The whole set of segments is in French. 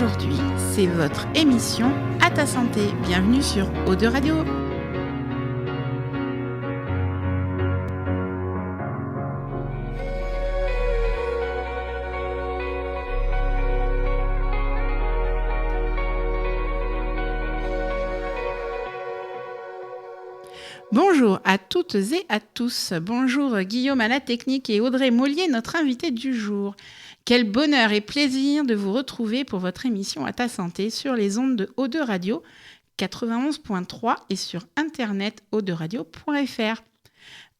Aujourd'hui, c'est votre émission À ta santé. Bienvenue sur O2 Radio. Bonjour à toutes et à tous. Bonjour Guillaume à la technique et Audrey Mollier, notre invitée du jour. Quel bonheur et plaisir de vous retrouver pour votre émission À ta santé sur les ondes de O2 Radio 91.3 et sur internet o2radio.fr.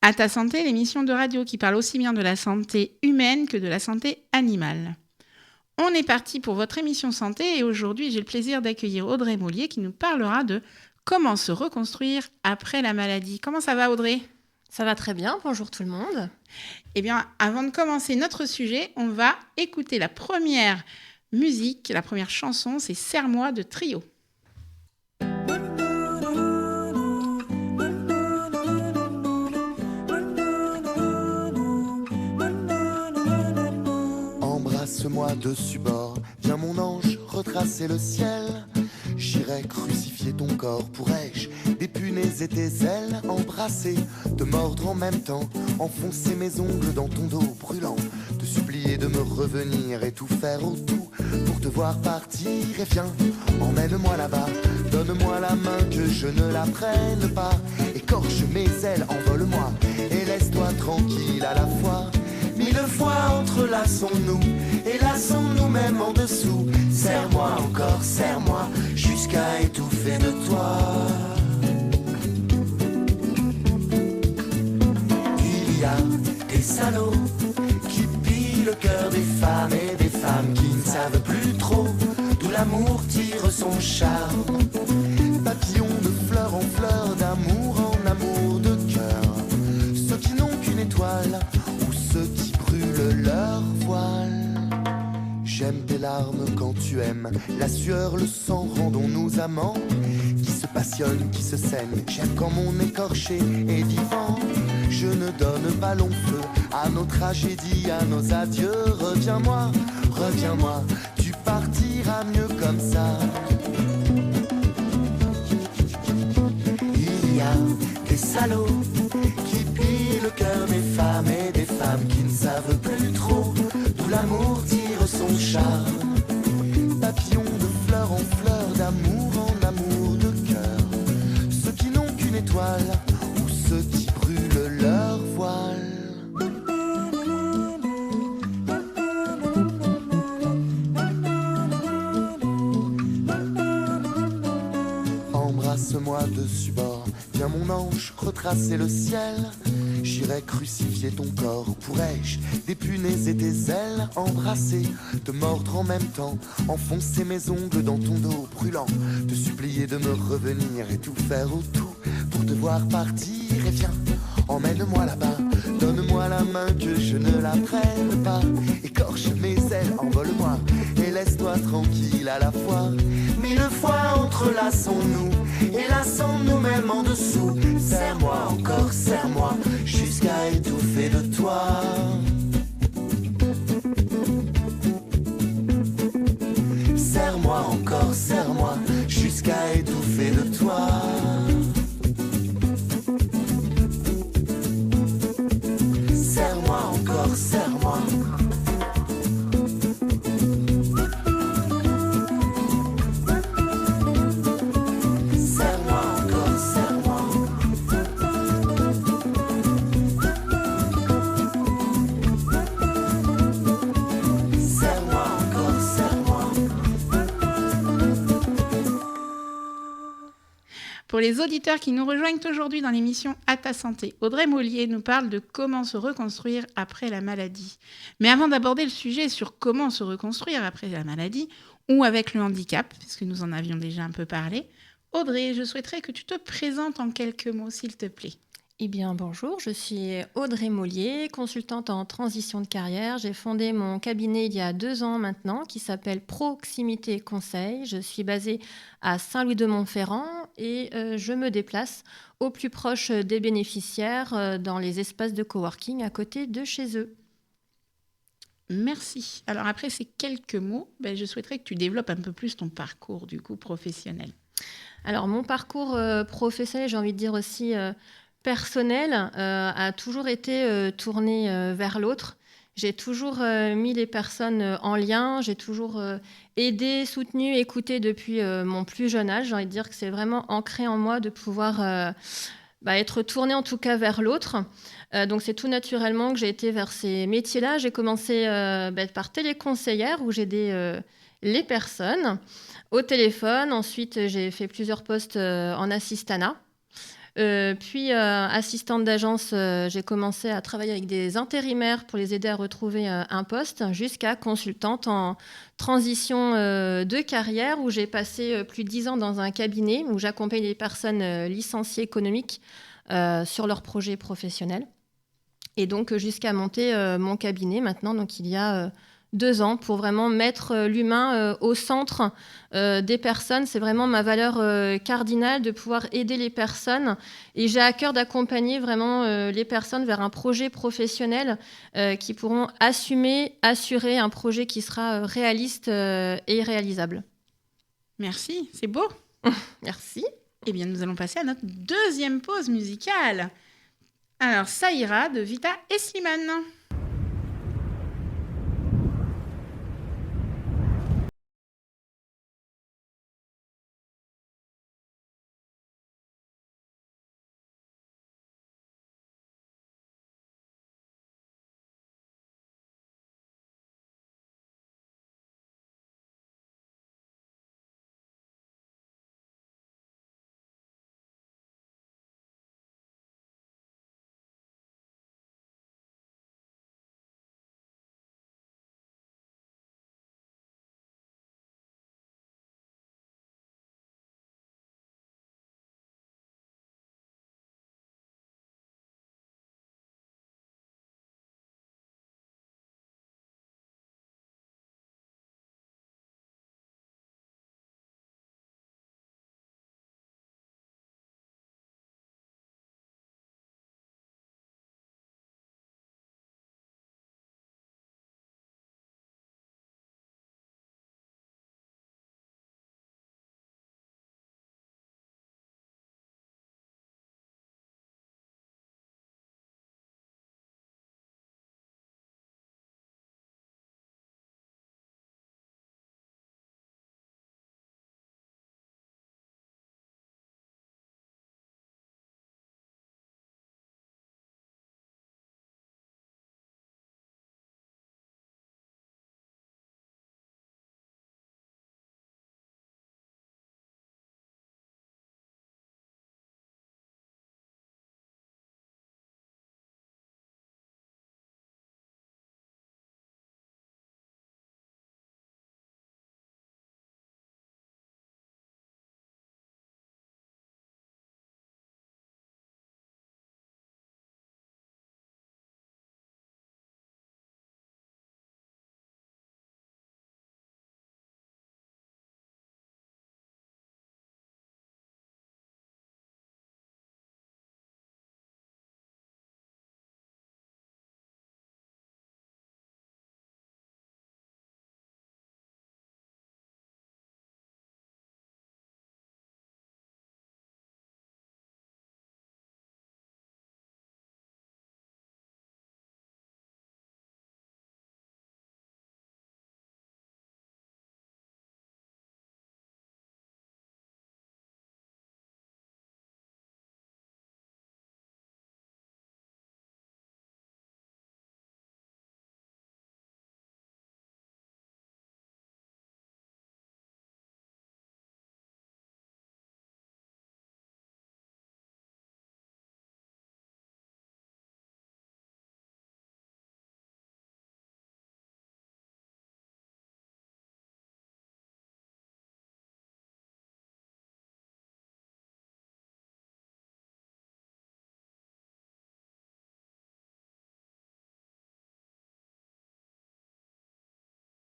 À ta santé, l'émission de radio qui parle aussi bien de la santé humaine que de la santé animale. On est parti pour votre émission santé et aujourd'hui j'ai le plaisir d'accueillir Audrey Mollier qui nous parlera de comment se reconstruire après la maladie. Comment ça va Audrey ? Ça va très bien, bonjour tout le monde. Eh bien, avant de commencer notre sujet, on va écouter la première musique, la première chanson, c'est Serre-moi de Trio. Embrasse-moi dessus bord, viens mon ange, retracer le ciel. J'irai crucifier ton corps, pourrais-je dépunaise tes ailes, embrasser, te mordre en même temps, enfoncer mes ongles dans ton dos brûlant, te supplier de me revenir et tout faire au tout pour te voir partir. Et viens, emmène-moi là-bas, donne-moi la main que je ne la prenne pas, écorche mes ailes, envole-moi et laisse-toi tranquille à la fois. 1000 fois entrelaçons-nous et lassons-nous même en dessous. Serre-moi encore, serre-moi jusqu'à étouffer de toi. Il y a des salauds qui pillent le cœur des femmes et des femmes qui ne savent plus trop d'où l'amour tire son charme. Papillons de fleur en fleur, d'amour en amour de cœur. Ceux qui n'ont qu'une étoile ou ceux qui brûlent leur voile. J'aime tes larmes quand tu aimes, la sueur, le sang, rendons-nous amants qui se passionnent, qui se saignent. J'aime quand mon écorché est vivant. Je ne donne pas long feu à nos tragédies, à nos adieux. Reviens-moi, reviens-moi, tu partiras mieux comme ça. Il y a des salauds qui pillent le cœur des femmes et des femmes qui ne savent plus trop d'où l'amour tire son charme. Papillons de fleur en fleur, d'amour en amour de cœur. Ceux qui n'ont qu'une étoile ou ceux qui brûlent leur voile. Embrasse-moi dessus bord, viens mon ange, retracer le ciel. J'irai crucifier ton corps, pourrais-je dépunaiser tes ailes, embrasser, te mordre en même temps, enfoncer mes ongles dans ton dos brûlant, te supplier de me revenir et tout faire au tout pour te voir partir. Et viens, emmène-moi là-bas, donne-moi la main que je ne la prenne pas, écorche mes ailes, envole-moi et laisse-toi tranquille à la fois. 1000 fois entrelaçons-nous et lassons-nous même en dessous. Serre-moi encore, serre-moi jusqu'à étouffer de toi. Serre-moi encore, serre-moi jusqu'à étouffer de toi. Serre-moi encore, serre-moi. Pour les auditeurs qui nous rejoignent aujourd'hui dans l'émission À ta santé, Audrey Mollier nous parle de comment se reconstruire après la maladie. Mais avant d'aborder le sujet sur comment se reconstruire après la maladie ou avec le handicap, puisque nous en avions déjà un peu parlé, Audrey, je souhaiterais que tu te présentes en quelques mots, s'il te plaît. Eh bien, bonjour, je suis Audrey Mollier, consultante en transition de carrière. J'ai fondé mon cabinet il y a 2 ans maintenant, qui s'appelle Proximité Conseil. Je suis basée à Saint-Louis-de-Montferrand et je me déplace au plus proche des bénéficiaires dans les espaces de coworking à côté de chez eux. Merci. Alors après ces quelques mots, je souhaiterais que tu développes un peu plus ton parcours du coup professionnel. Alors mon parcours professionnel, j'ai envie de dire aussi personnel, a toujours été tourné vers l'autre. J'ai toujours mis les personnes en lien, j'ai toujours aidé, soutenu, écouté depuis mon plus jeune âge. J'ai envie de dire que c'est vraiment ancré en moi de pouvoir être tournée en tout cas vers l'autre. Donc c'est tout naturellement que j'ai été vers ces métiers-là. J'ai commencé par téléconseillère où j'aidais les personnes au téléphone. Ensuite, j'ai fait plusieurs postes en assistanat. Puis, assistante d'agence, j'ai commencé à travailler avec des intérimaires pour les aider à retrouver un poste, jusqu'à consultante en transition de carrière, où j'ai passé plus de 10 ans dans un cabinet où j'accompagne les personnes licenciées économiques sur leurs projets professionnels. Et donc, jusqu'à monter mon cabinet maintenant, donc il y a 2 ans, pour vraiment mettre l'humain au centre des personnes. C'est vraiment ma valeur cardinale de pouvoir aider les personnes. Et j'ai à cœur d'accompagner vraiment les personnes vers un projet professionnel qui pourront assurer un projet qui sera réaliste et réalisable. Merci, c'est beau. Merci. Eh bien, nous allons passer à notre deuxième pause musicale. Alors, ça ira de Vita et Slimane.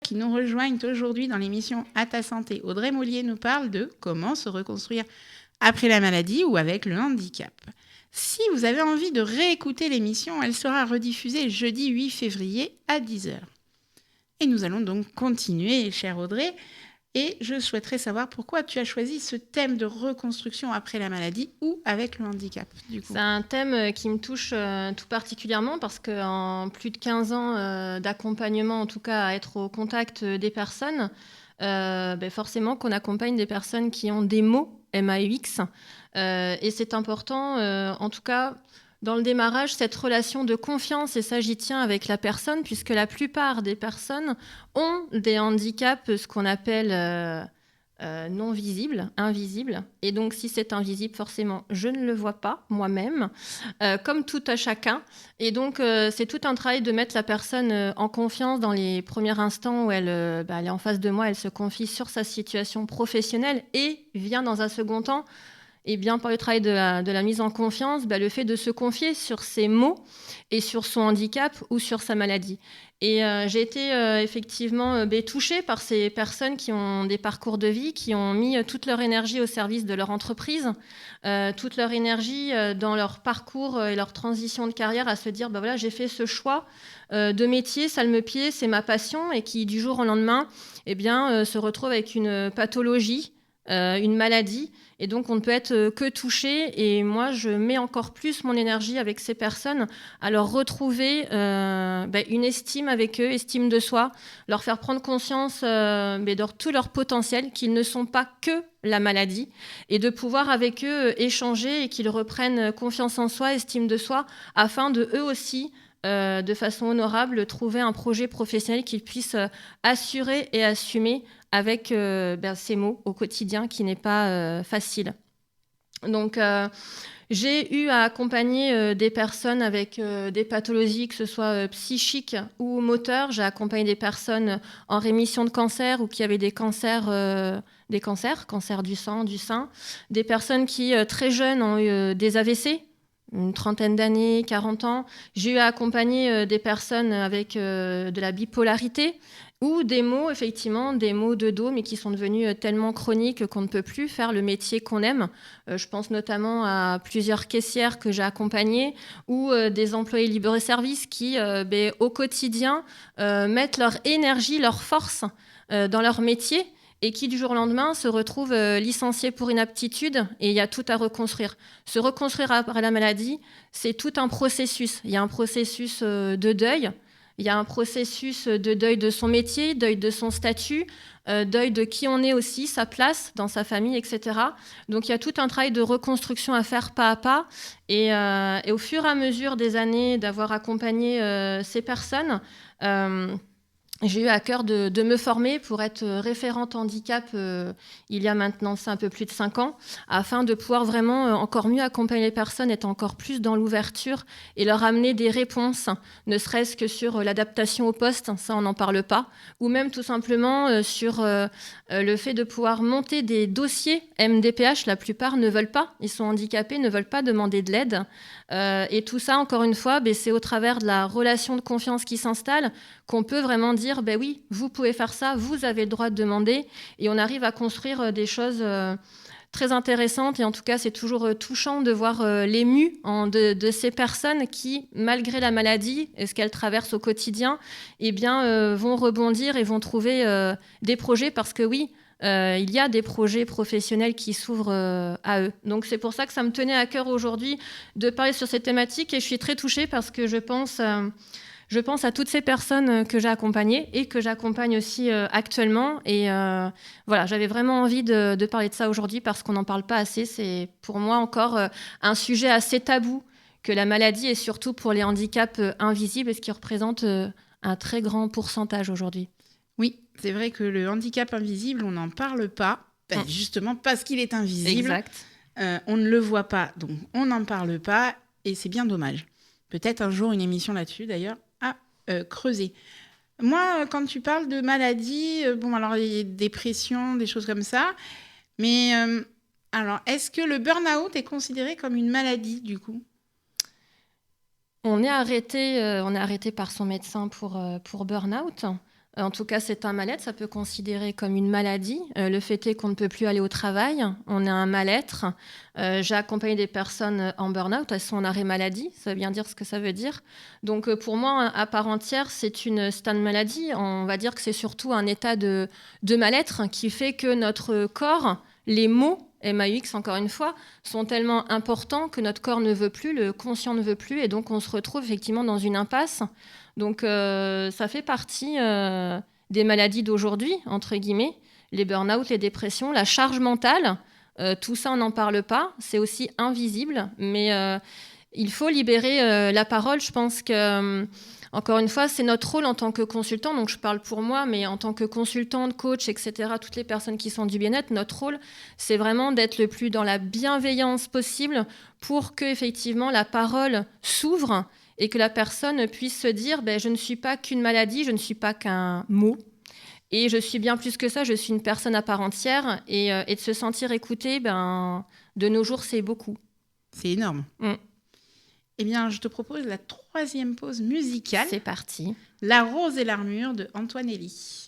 Qui nous rejoignent aujourd'hui dans l'émission À ta santé. Audrey Mollier nous parle de comment se reconstruire après la maladie ou avec le handicap. Si vous avez envie de réécouter l'émission, elle sera rediffusée jeudi 8 février à 10h. Et nous allons donc continuer, chère Audrey. Et je souhaiterais savoir pourquoi tu as choisi ce thème de reconstruction après la maladie ou avec le handicap, du coup. C'est un thème qui me touche tout particulièrement parce qu'en plus de 15 ans d'accompagnement, en tout cas à être au contact des personnes, forcément qu'on accompagne des personnes qui ont des maux MAUX. Et c'est important, en tout cas, dans le démarrage, cette relation de confiance, et ça j'y tiens avec la personne, puisque la plupart des personnes ont des handicaps, ce qu'on appelle non visibles, invisibles. Et donc si c'est invisible, forcément, je ne le vois pas moi-même, comme tout à chacun. Et donc c'est tout un travail de mettre la personne en confiance dans les premiers instants où elle est en face de moi, elle se confie sur sa situation professionnelle et vient dans un second temps, et bien par le travail de la mise en confiance, le fait de se confier sur ses maux et sur son handicap ou sur sa maladie. Et j'ai été effectivement touchée par ces personnes qui ont des parcours de vie, qui ont mis toute leur énergie au service de leur entreprise, toute leur énergie dans leur parcours et leur transition de carrière à se dire, voilà, j'ai fait ce choix de métier, ça me plaît, c'est ma passion, et qui du jour au lendemain se retrouve avec une pathologie, une maladie. Et donc, on ne peut être que touché. Et moi, je mets encore plus mon énergie avec ces personnes à leur retrouver une estime avec eux, estime de soi, leur faire prendre conscience de tout leur potentiel, qu'ils ne sont pas que la maladie, et de pouvoir avec eux échanger et qu'ils reprennent confiance en soi, estime de soi, afin de eux aussi, de façon honorable, trouver un projet professionnel qu'ils puissent assurer et assumer avec ces mots au quotidien qui n'est pas facile. Donc, j'ai eu à accompagner des personnes avec des pathologies, que ce soit psychiques ou moteurs. J'ai accompagné des personnes en rémission de cancer ou qui avaient des cancers du sang, du sein. Des personnes qui, très jeunes, ont eu des AVC, une trentaine d'années, 40 ans. J'ai eu à accompagner des personnes avec de la bipolarité, ou des maux, effectivement, des maux de dos, mais qui sont devenus tellement chroniques qu'on ne peut plus faire le métier qu'on aime. Je pense notamment à plusieurs caissières que j'ai accompagnées, ou des employés libre-service qui, au quotidien, mettent leur énergie, leur force dans leur métier, et qui, du jour au lendemain, se retrouvent licenciés pour inaptitude, et il y a tout à reconstruire. Se reconstruire après la maladie, c'est tout un processus. Il y a un processus de deuil. Il y a un processus de deuil de son métier, deuil de son statut, deuil de qui on est aussi, sa place dans sa famille, etc. Donc il y a tout un travail de reconstruction à faire pas à pas. Et au fur et à mesure des années d'avoir accompagné ces personnes, j'ai eu à cœur de me former pour être référente handicap il y a maintenant un peu plus de 5 ans, afin de pouvoir vraiment encore mieux accompagner les personnes, être encore plus dans l'ouverture et leur amener des réponses, ne serait-ce que sur l'adaptation au poste, ça on n'en parle pas, ou même tout simplement sur le fait de pouvoir monter des dossiers MDPH. La plupart ne veulent pas, ils sont handicapés, ne veulent pas demander de l'aide. Et tout ça, encore une fois, c'est au travers de la relation de confiance qui s'installe qu'on peut vraiment dire, oui, vous pouvez faire ça, vous avez le droit de demander. Et on arrive à construire des choses très intéressantes. Et en tout cas, c'est toujours touchant de voir l'ému de ces personnes qui, malgré la maladie et ce qu'elles traversent au quotidien, vont rebondir et vont trouver des projets, parce que oui, il y a des projets professionnels qui s'ouvrent à eux. Donc c'est pour ça que ça me tenait à cœur aujourd'hui de parler sur cette thématique, et je suis très touchée parce que je pense à toutes ces personnes que j'ai accompagnées et que j'accompagne aussi actuellement. Et voilà, j'avais vraiment envie de parler de ça aujourd'hui parce qu'on n'en parle pas assez. C'est pour moi encore un sujet assez tabou que la maladie, et surtout pour les handicaps invisibles, ce qui représente un très grand pourcentage aujourd'hui. Oui, c'est vrai que le handicap invisible, on n'en parle pas, justement parce qu'il est invisible. Exact. On ne le voit pas, donc on n'en parle pas, et c'est bien dommage. Peut-être un jour une émission là-dessus, d'ailleurs, à creuser. Moi, quand tu parles de maladie, alors les dépressions, des choses comme ça, mais alors, est-ce que le burn-out est considéré comme une maladie, du coup ? On est arrêté par son médecin pour burn-out. En tout cas, c'est un mal-être, ça peut considérer comme une maladie. Le fait est qu'on ne peut plus aller au travail, on a un mal-être. J'ai accompagné des personnes en burn-out, elles sont en arrêt maladie, ça veut bien dire ce que ça veut dire. Donc pour moi, à part entière, c'est une maladie. On va dire que c'est surtout un état de mal-être qui fait que notre corps, les mots, MAUX encore une fois, sont tellement importants que notre corps ne veut plus, le conscient ne veut plus, et donc on se retrouve effectivement dans une impasse. Donc ça fait partie des maladies d'aujourd'hui, entre guillemets, les burn-out, les dépressions, la charge mentale, tout ça on n'en parle pas, c'est aussi invisible, mais il faut libérer la parole. Je pense que, encore une fois, c'est notre rôle en tant que consultant, donc je parle pour moi, mais en tant que consultante, coach, etc., toutes les personnes qui sont du bien-être, notre rôle, c'est vraiment d'être le plus dans la bienveillance possible pour que effectivement la parole s'ouvre et que la personne puisse se dire je ne suis pas qu'une maladie, je ne suis pas qu'un mot, et je suis bien plus que ça, je suis une personne à part entière, et de se sentir écoutée, de nos jours, c'est beaucoup. C'est énorme. Eh bien, je te propose la 3e pause musicale. C'est parti. La rose et l'armure de Antoine Elie.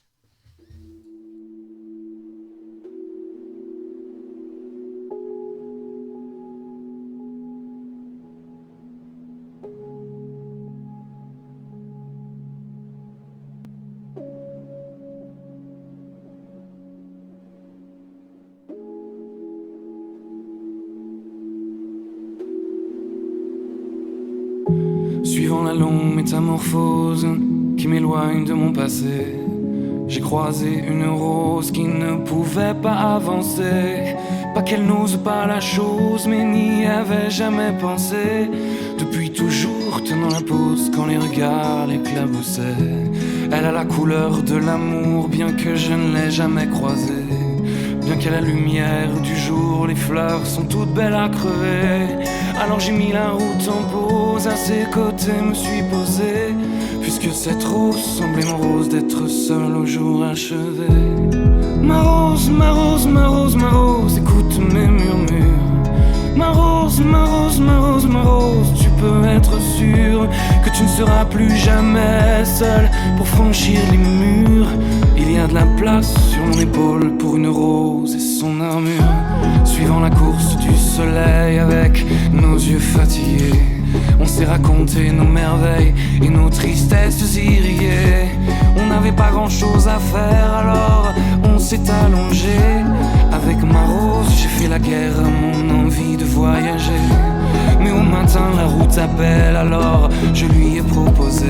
Suivant la longue métamorphose qui m'éloigne de mon passé, j'ai croisé une rose qui ne pouvait pas avancer. Pas qu'elle n'ose pas la chose, mais n'y avait jamais pensé. Depuis toujours tenant la pose quand les regards l'éclaboussaient. Elle a la couleur de l'amour, bien que je ne l'ai jamais croisée. Bien qu'à la lumière du jour, les fleurs sont toutes belles à crever. Alors j'ai mis la route en pause, à ses côtés me suis posé. Puisque cette rose semblait mon rose d'être seul au jour achevé. Ma rose, ma rose, ma rose, ma rose, écoute mes murmures. Ma rose, ma rose, ma rose, ma rose, tu peux être sûr que tu ne seras plus jamais seul pour franchir les murs. Il y a de la place sur mon épaule pour une rose et son armure. Suivant la course du soleil avec nos yeux fatigués, on s'est raconté nos merveilles et nos tristesses irriguées. On n'avait pas grand chose à faire, alors on s'est allongé. Avec ma rose, j'ai fait la guerre à mon envie de voyager. Mais au matin, la route appelle, alors je lui ai proposé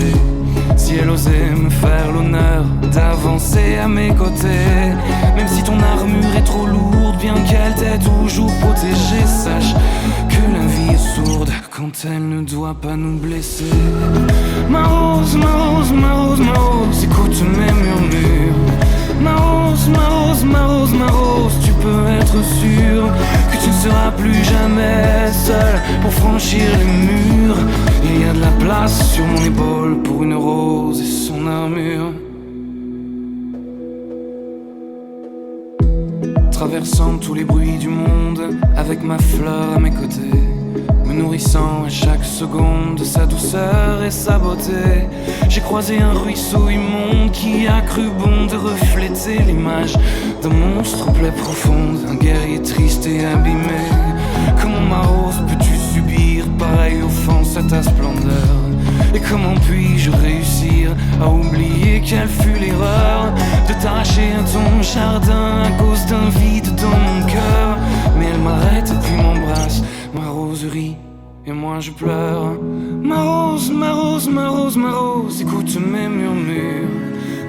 si elle osait me faire l'honneur d'avancer à mes côtés. Même si ton armure est trop lourde, bien qu'elle t'ait toujours protégée, sache que la vie est sourde quand elle ne doit pas nous blesser. Ma rose, ma rose, ma rose, ma rose, écoute mes murmures. Ma rose, ma rose, ma rose, ma rose, tu peux être sûr que tu ne seras plus jamais seul pour franchir les murs. Il y a de la place sur mon épaule pour une rose et son armure. Traversant tous les bruits du monde avec ma fleur à mes côtés, me nourrissant à chaque seconde de sa douceur et sa beauté. J'ai croisé un ruisseau immonde qui a cru bon de refléter l'image d'un monstre aux plaies profondes, un guerrier triste et abîmé. Comment ma rose peux-tu subir pareille offense à ta splendeur? Et comment puis-je réussir à oublier quelle fut l'erreur de t'arracher à ton jardin à cause d'un vide dans mon cœur? Mais elle m'arrête et puis m'embrasse, ma rose rit et moi je pleure. Ma rose, ma rose, ma rose, ma rose, écoute mes murmures.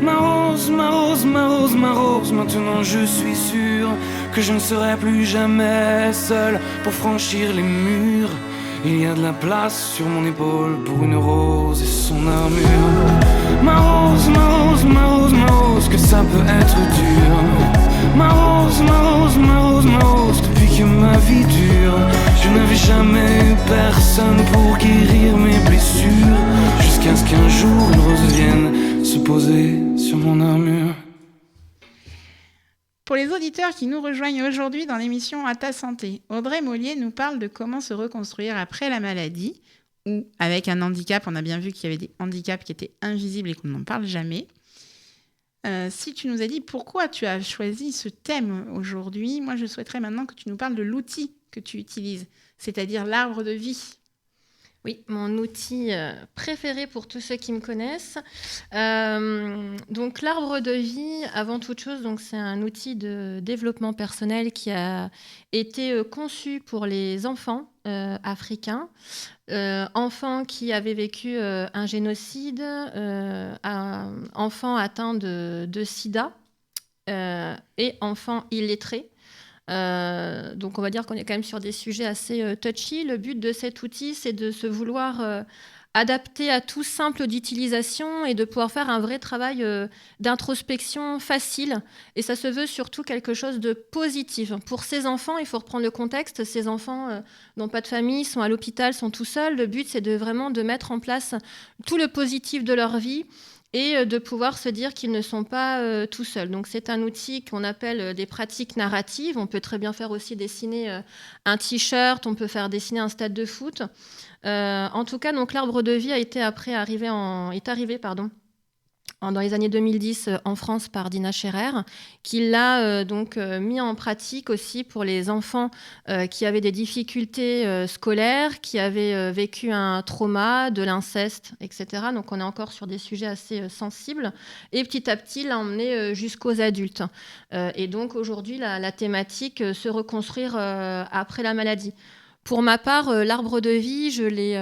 Ma rose, ma rose, ma rose, ma rose, maintenant je suis sûr que je ne serai plus jamais seul pour franchir les murs. Il y a de la place sur mon épaule pour une rose et son armure. Ma rose, ma rose, ma rose, ma rose, que ça peut être dur. Ma rose, ma rose, ma rose, ma rose, depuis que ma vie dure, je n'avais jamais eu personne pour guérir mes blessures. Jusqu'à ce qu'un jour une rose vienne se poser sur mon armure. Pour les auditeurs qui nous rejoignent aujourd'hui dans l'émission À ta santé, Audrey Mollier nous parle de comment se reconstruire après la maladie ou avec un handicap. On a bien vu qu'il y avait des handicaps qui étaient invisibles et qu'on n'en parle jamais. Si tu nous as dit pourquoi tu as choisi ce thème aujourd'hui, moi je souhaiterais maintenant que tu nous parles de l'outil que tu utilises, c'est-à-dire l'arbre de vie. Oui, mon outil préféré pour tous ceux qui me connaissent. Donc l'arbre de vie, avant toute chose, donc c'est un outil de développement personnel qui a été conçu pour les enfants africains, enfants qui avaient vécu un génocide, enfants atteints de sida et enfants illettrés. Donc on va dire qu'on est quand même sur des sujets assez touchy. Le but de cet outil, c'est de se vouloir adapter à tout, simple d'utilisation et de pouvoir faire un vrai travail d'introspection facile. Et ça se veut surtout quelque chose de positif. Pour ces enfants, il faut reprendre le contexte. Ces enfants n'ont pas de famille, sont à l'hôpital, sont tout seuls. Le but, c'est vraiment de mettre en place tout le positif de leur vie et de pouvoir se dire qu'ils ne sont pas tout seuls. Donc c'est un outil qu'on appelle des pratiques narratives. On peut très bien faire aussi dessiner un t-shirt, on peut faire dessiner un stade de foot. En tout cas, donc l'arbre de vie est arrivé dans les années 2010 en France par Dina Scherer, qui l'a mis en pratique aussi pour les enfants qui avaient des difficultés scolaires, qui avaient vécu un trauma, de l'inceste, etc. Donc on est encore sur des sujets assez sensibles. Et petit à petit, l'a emmené jusqu'aux adultes. Et donc aujourd'hui, la thématique, se reconstruire après la maladie. Pour ma part, l'arbre de vie, je l'ai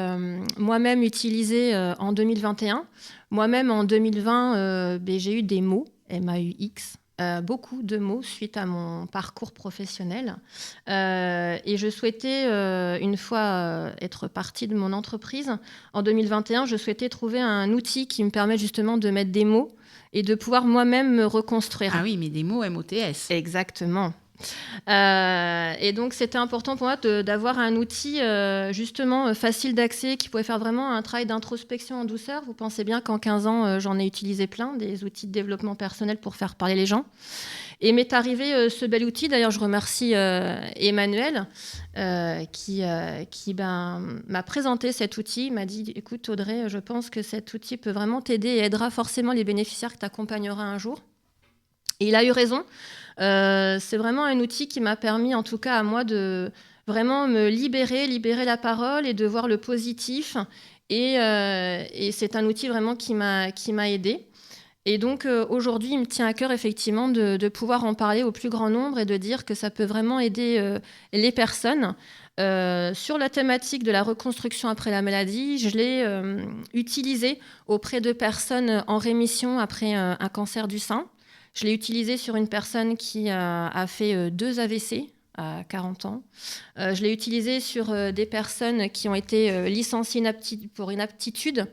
moi-même utilisé en 2021. Moi-même, en 2020, j'ai eu des mots, MAUX, beaucoup de mots suite à mon parcours professionnel. Et je souhaitais, une fois être partie de mon entreprise, en 2021, je souhaitais trouver un outil qui me permette justement de mettre des mots et de pouvoir moi-même me reconstruire. Ah oui, mais des mots MOTS. Exactement. Et donc c'était important pour moi d'avoir un outil justement facile d'accès qui pouvait faire vraiment un travail d'introspection en douceur. Vous pensez bien qu'en 15 ans j'en ai utilisé plein, des outils de développement personnel pour faire parler les gens. Et m'est arrivé ce bel outil. D'ailleurs je remercie Emmanuel qui m'a présenté cet outil. Il m'a dit écoute Audrey, je pense que cet outil peut vraiment t'aider et aidera forcément les bénéficiaires que tu accompagneras un jour. Et il a eu raison. C'est vraiment un outil qui m'a permis, en tout cas à moi, de vraiment me libérer la parole et de voir le positif. Et c'est un outil vraiment qui m'a aidée. Et donc aujourd'hui, il me tient à cœur effectivement de pouvoir en parler au plus grand nombre et de dire que ça peut vraiment aider les personnes. Sur la thématique de la reconstruction après la maladie, je l'ai utilisé auprès de personnes en rémission après un cancer du sein. Je l'ai utilisé sur une personne qui a fait 2 AVC à 40 ans. Je l'ai utilisé sur des personnes qui ont été licenciées pour inaptitude.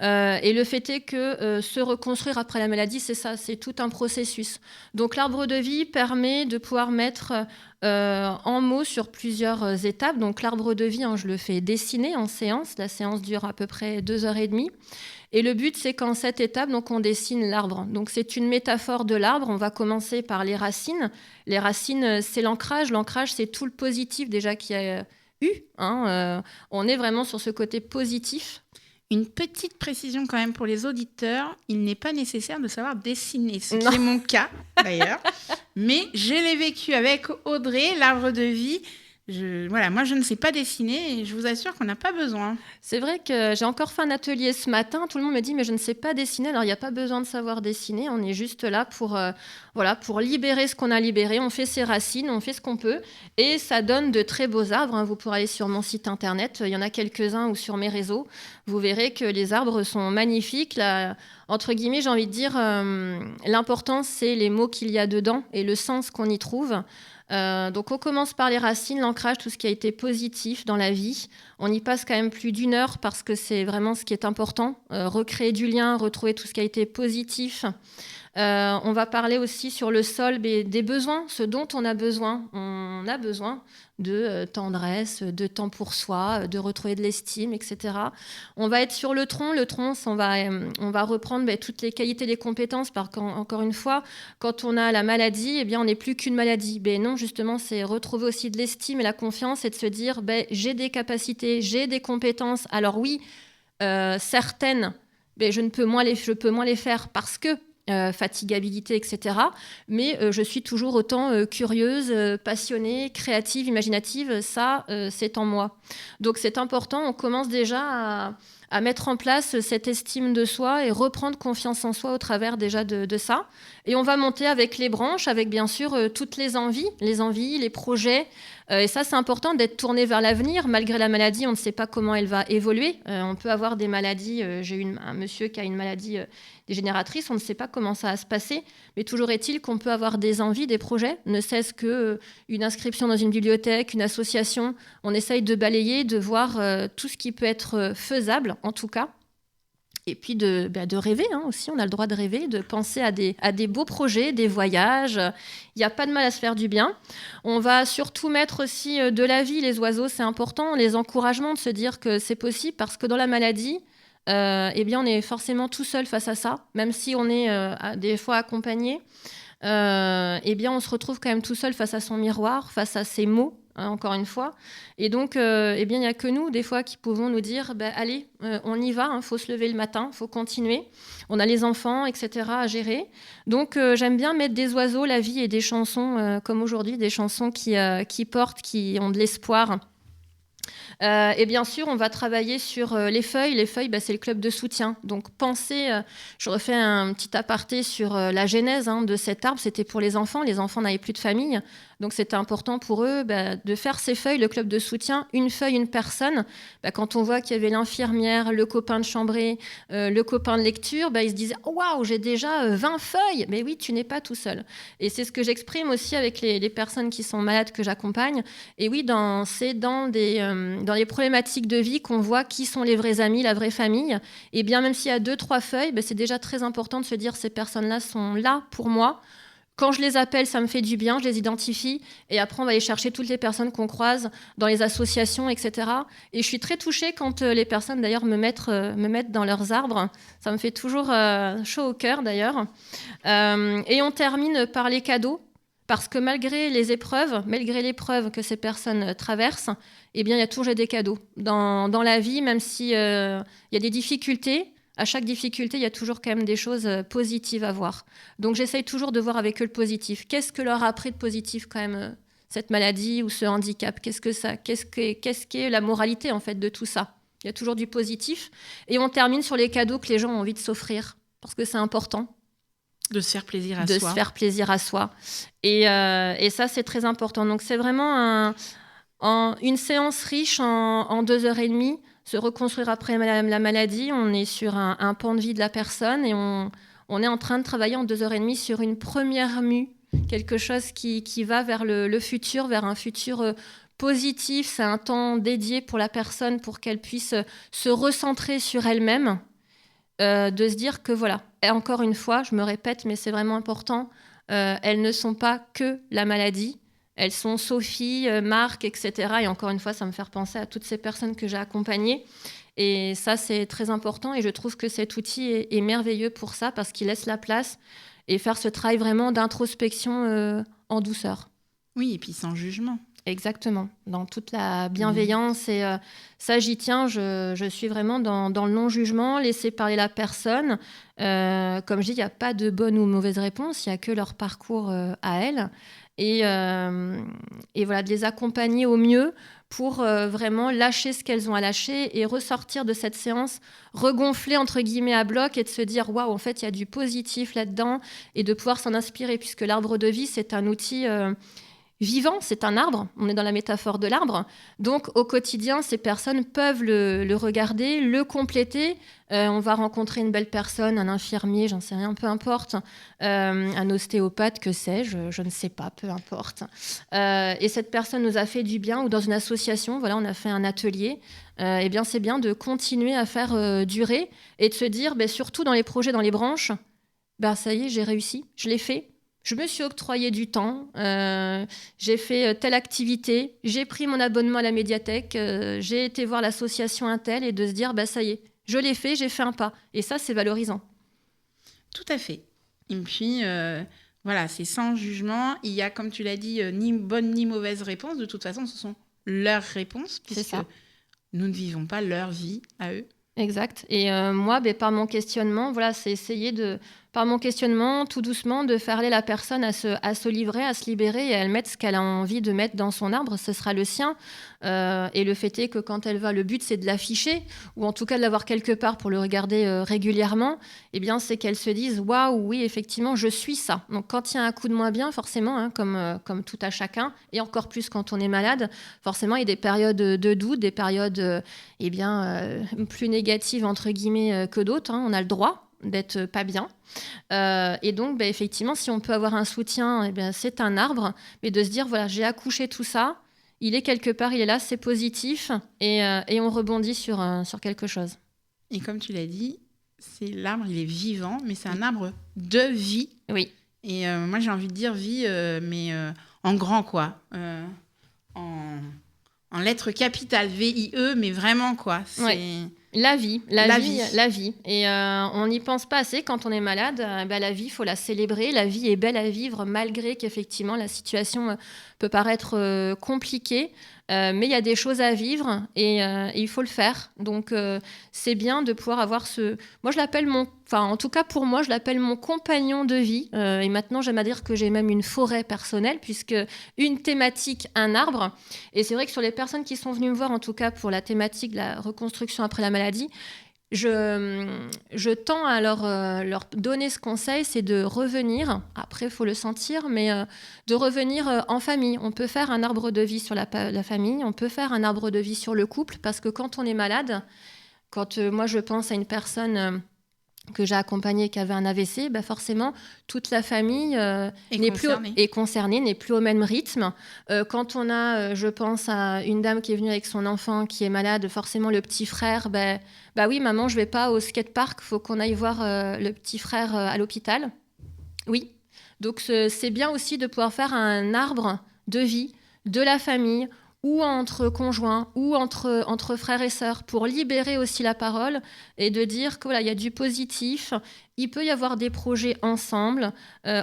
Et le fait est que se reconstruire après la maladie, c'est ça, c'est tout un processus. Donc l'arbre de vie permet de pouvoir mettre en mots sur plusieurs étapes. Donc l'arbre de vie, je le fais dessiner en séance. La séance dure à peu près 2h30. Et le but, c'est qu'en cette étape, donc, on dessine l'arbre. Donc, c'est une métaphore de l'arbre. On va commencer par les racines. Les racines, c'est l'ancrage. L'ancrage, c'est tout le positif déjà qu'il y a eu. On est vraiment sur ce côté positif. Une petite précision quand même pour les auditeurs, il n'est pas nécessaire de savoir dessiner, ce qui est mon cas d'ailleurs. Mais je l'ai vécu avec Audrey, l'arbre de vie. Moi, je ne sais pas dessiner et je vous assure qu'on n'a pas besoin. C'est vrai que j'ai encore fait un atelier ce matin. Tout le monde me dit, mais je ne sais pas dessiner. Alors, il n'y a pas besoin de savoir dessiner. On est juste là pour libérer ce qu'on a libéré. On fait ses racines, on fait ce qu'on peut. Et ça donne de très beaux arbres. Vous pourrez aller sur mon site internet. Il y en a quelques-uns ou sur mes réseaux. Vous verrez que les arbres sont magnifiques. Là, entre guillemets, j'ai envie de dire, l'important, c'est les mots qu'il y a dedans et le sens qu'on y trouve. Donc on commence par les racines, l'ancrage, tout ce qui a été positif dans la vie. On y passe quand même plus d'1 heure parce que c'est vraiment ce qui est important. Recréer du lien, retrouver tout ce qui a été positif. On va parler aussi sur le sol des besoins, ce dont on a besoin. On a besoin de tendresse, de temps pour soi, de retrouver de l'estime, etc. On va être sur le tronc. Le tronc, on va reprendre toutes les qualités, les compétences. Parce qu'encore une fois, quand on a la maladie, on n'est plus qu'une maladie. Non, justement, c'est retrouver aussi de l'estime et la confiance et de se dire, j'ai des capacités, j'ai des compétences. Alors oui, certaines, je peux moins les faire parce que fatigabilité, etc. Mais je suis toujours autant curieuse, passionnée, créative, imaginative. Ça, c'est en moi. Donc c'est important, on commence déjà à mettre en place cette estime de soi et reprendre confiance en soi au travers déjà de ça. Et on va monter avec les branches, avec bien sûr toutes les envies, les projets. Et ça, c'est important d'être tourné vers l'avenir. Malgré la maladie, on ne sait pas comment elle va évoluer. On peut avoir des maladies. J'ai eu un monsieur qui a une maladie dégénératrice. On ne sait pas comment ça va se passer. Mais toujours est-il qu'on peut avoir des envies, des projets. Ne serait-ce qu'une inscription dans une bibliothèque, une association. On essaye de balayer, de voir tout ce qui peut être faisable, en tout cas. Et puis de rêver aussi, on a le droit de rêver, de penser à des beaux projets, des voyages. Il n'y a pas de mal à se faire du bien. On va surtout mettre aussi de la vie, les oiseaux, c'est important, les encouragements, de se dire que c'est possible, parce que dans la maladie, eh bien, on est forcément tout seul face à ça, même si on est des fois accompagné. Eh bien, on se retrouve quand même tout seul face à son miroir, face à ses mots. Encore une fois. Et donc, eh bien, il n'y a que nous, des fois, qui pouvons nous dire allez, on y va, faut se lever le matin, faut continuer. On a les enfants, etc. à gérer. Donc, j'aime bien mettre des oiseaux, la vie et des chansons, comme aujourd'hui, des chansons qui portent, qui ont de l'espoir. Et bien sûr, on va travailler sur les feuilles. Les feuilles, c'est le club de soutien. Donc, pensez, je refais un petit aparté sur la genèse de cet arbre. C'était pour les enfants. Les enfants n'avaient plus de famille. Donc, c'était important pour eux de faire ces feuilles, le club de soutien, une feuille, une personne. Quand on voit qu'il y avait l'infirmière, le copain de chambrée, le copain de lecture, ils se disaient « Waouh, j'ai déjà 20 feuilles !» Mais oui, tu n'es pas tout seul. Et c'est ce que j'exprime aussi avec les personnes qui sont malades que j'accompagne. Et oui, c'est dans les problématiques de vie qu'on voit qui sont les vrais amis, la vraie famille. Et bien, même s'il y a 2-3 feuilles, c'est déjà très important de se dire « Ces personnes-là sont là pour moi ». Quand je les appelle, ça me fait du bien, je les identifie. Et après, on va aller chercher toutes les personnes qu'on croise dans les associations, etc. Et je suis très touchée quand les personnes, d'ailleurs, me mettent dans leurs arbres. Ça me fait toujours chaud au cœur, d'ailleurs. Et on termine par les cadeaux. Parce que malgré l'épreuve que ces personnes traversent, eh bien, il y a toujours des cadeaux. Dans la vie, même s'il y a des difficultés, à chaque difficulté, il y a toujours quand même des choses positives à voir. Donc, j'essaye toujours de voir avec eux le positif. Qu'est-ce que leur a appris de positif quand même, cette maladie ou ce handicap ? Qu'est-ce qu'est la moralité en fait de tout ça ? Il y a toujours du positif. Et on termine sur les cadeaux que les gens ont envie de s'offrir, parce que c'est important. De se faire plaisir à soi. De se faire plaisir à soi. Et ça, c'est très important. Donc, c'est vraiment une séance riche en 2h30. Se reconstruire après la maladie, on est sur un pan de vie de la personne et on est en train de travailler en 2h30 sur une première mue, quelque chose qui va vers le futur, vers un futur positif. C'est un temps dédié pour la personne pour qu'elle puisse se recentrer sur elle-même, de se dire que voilà, et encore une fois, je me répète, mais c'est vraiment important, elles ne sont pas que la maladie. Elles sont Sophie, Marc, etc. Et encore une fois, ça me fait penser à toutes ces personnes que j'ai accompagnées. Et ça, c'est très important. Et je trouve que cet outil est merveilleux pour ça, parce qu'il laisse la place et faire ce travail vraiment d'introspection en douceur. Oui, et puis sans jugement. Exactement, dans toute la bienveillance. Et ça, j'y tiens. Je suis vraiment dans le non-jugement, laisser parler la personne. Comme je dis, il n'y a pas de bonne ou mauvaise réponse. Il n'y a que leur parcours à elles. Et voilà, de les accompagner au mieux pour vraiment lâcher ce qu'elles ont à lâcher et ressortir de cette séance regonflée entre guillemets à bloc et de se dire waouh, en fait il y a du positif là-dedans, et de pouvoir s'en inspirer, puisque l'arbre de vie, c'est un outil vivant, c'est un arbre, on est dans la métaphore de l'arbre. Donc au quotidien, ces personnes peuvent le regarder, le compléter. On va rencontrer une belle personne, un infirmier, j'en sais rien, peu importe, un ostéopathe, que sais-je, je ne sais pas, peu importe. Et cette personne nous a fait du bien, ou dans une association, voilà, on a fait un atelier. Eh bien, c'est bien de continuer à faire durer et de se dire, surtout dans les projets, dans les branches, ça y est, j'ai réussi, je l'ai fait. Je me suis octroyé du temps, j'ai fait telle activité, j'ai pris mon abonnement à la médiathèque, j'ai été voir l'association Intel, et de se dire, ça y est, je l'ai fait, j'ai fait un pas. Et ça, c'est valorisant. Tout à fait. Et puis, voilà, c'est sans jugement. Il y a, comme tu l'as dit, ni bonne ni mauvaise réponse. De toute façon, ce sont leurs réponses, puisque nous ne vivons pas leur vie à eux. Exact. Et moi, par mon questionnement, voilà, c'est essayer de par mon questionnement, tout doucement, de faire aller la personne à se livrer, à se libérer et à mettre ce qu'elle a envie de mettre dans son arbre. Ce sera le sien. Et le fait est que quand elle va, le but c'est de l'afficher, ou en tout cas de l'avoir quelque part pour le regarder régulièrement, eh bien c'est qu'elle se dise « Waouh, oui, effectivement, je suis ça ». Donc quand il y a un coup de moins bien, forcément, comme tout à chacun, et encore plus quand on est malade, forcément il y a des périodes de doute, des périodes plus négatives entre guillemets que d'autres. On a le droit d'être pas bien. Et donc, effectivement, si on peut avoir un soutien, c'est un arbre, mais de se dire, voilà, j'ai accouché tout ça, il est quelque part, il est là, c'est positif, et on rebondit sur quelque chose. Et comme tu l'as dit, l'arbre, il est vivant, mais c'est un arbre de vie. Oui. Et moi, j'ai envie de dire vie, mais en grand, quoi. En lettres capitales, V-I-E, mais vraiment, quoi. La vie. Et on n'y pense pas assez quand on est malade. La vie, il faut la célébrer. La vie est belle à vivre, malgré qu'effectivement, la situation peut paraître compliquée. Mais il y a des choses à vivre et il faut le faire. Donc, c'est bien de pouvoir avoir Moi, je l'appelle en tout cas, pour moi, je l'appelle mon compagnon de vie. Et maintenant, j'aime à dire que j'ai même une forêt personnelle, puisque une thématique, un arbre. Et c'est vrai que sur les personnes qui sont venues me voir, en tout cas pour la thématique de la reconstruction après la maladie, je tends à leur donner ce conseil, c'est de revenir, après il faut le sentir, mais de revenir en famille. On peut faire un arbre de vie sur la famille, on peut faire un arbre de vie sur le couple, parce que quand on est malade, quand moi je pense à une personne que j'ai accompagnée qui avait un AVC, forcément toute la famille est concernée, n'est plus au même rythme. Quand on a, je pense à une dame qui est venue avec son enfant qui est malade, forcément le petit frère, oui maman, je vais pas au skatepark, faut qu'on aille voir le petit frère à l'hôpital. Oui, donc c'est bien aussi de pouvoir faire un arbre de vie de la famille, ou entre conjoints, ou entre frères et sœurs, pour libérer aussi la parole et de dire qu'il y a du positif, il peut y avoir des projets ensemble.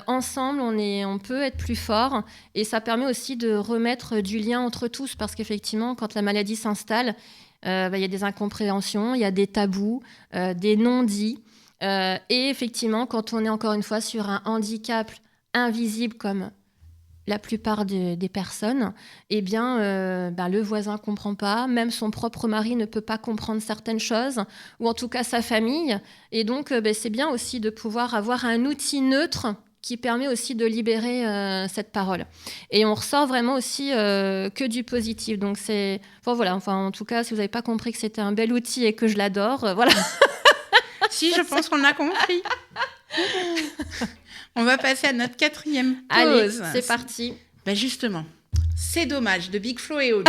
Ensemble, on peut être plus fort, et ça permet aussi de remettre du lien entre tous, parce qu'effectivement, quand la maladie s'installe, y a des incompréhensions, il y a des tabous, des non-dits. Et effectivement, quand on est encore une fois sur un handicap invisible comme la plupart des personnes, le voisin ne comprend pas, même son propre mari ne peut pas comprendre certaines choses, ou en tout cas sa famille. Et donc, c'est bien aussi de pouvoir avoir un outil neutre qui permet aussi de libérer cette parole. Et on ressort vraiment aussi que du positif. Donc, en tout cas, si vous n'avez pas compris que c'était un bel outil et que je l'adore, voilà. Si, je pense qu'on a compris. On va passer à notre 4e pause. Allez, c'est parti. Justement, c'est dommage, de Big Flo et Oli.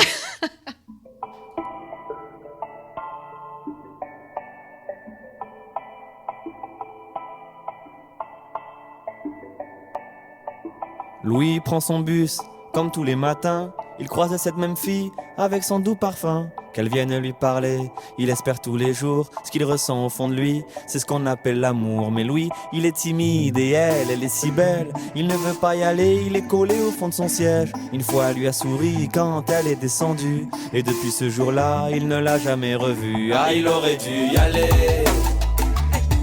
Louis prend son bus, comme tous les matins. Il croise cette même fille avec son doux parfum. Qu'elle vienne lui parler, il espère tous les jours. Ce qu'il ressent au fond de lui, c'est ce qu'on appelle l'amour. Mais Louis, il est timide et elle est si belle. Il ne veut pas y aller, il est collé au fond de son siège. Une fois, elle lui a souri quand elle est descendue. Et depuis ce jour-là, il ne l'a jamais revue. Ah, il aurait dû y aller,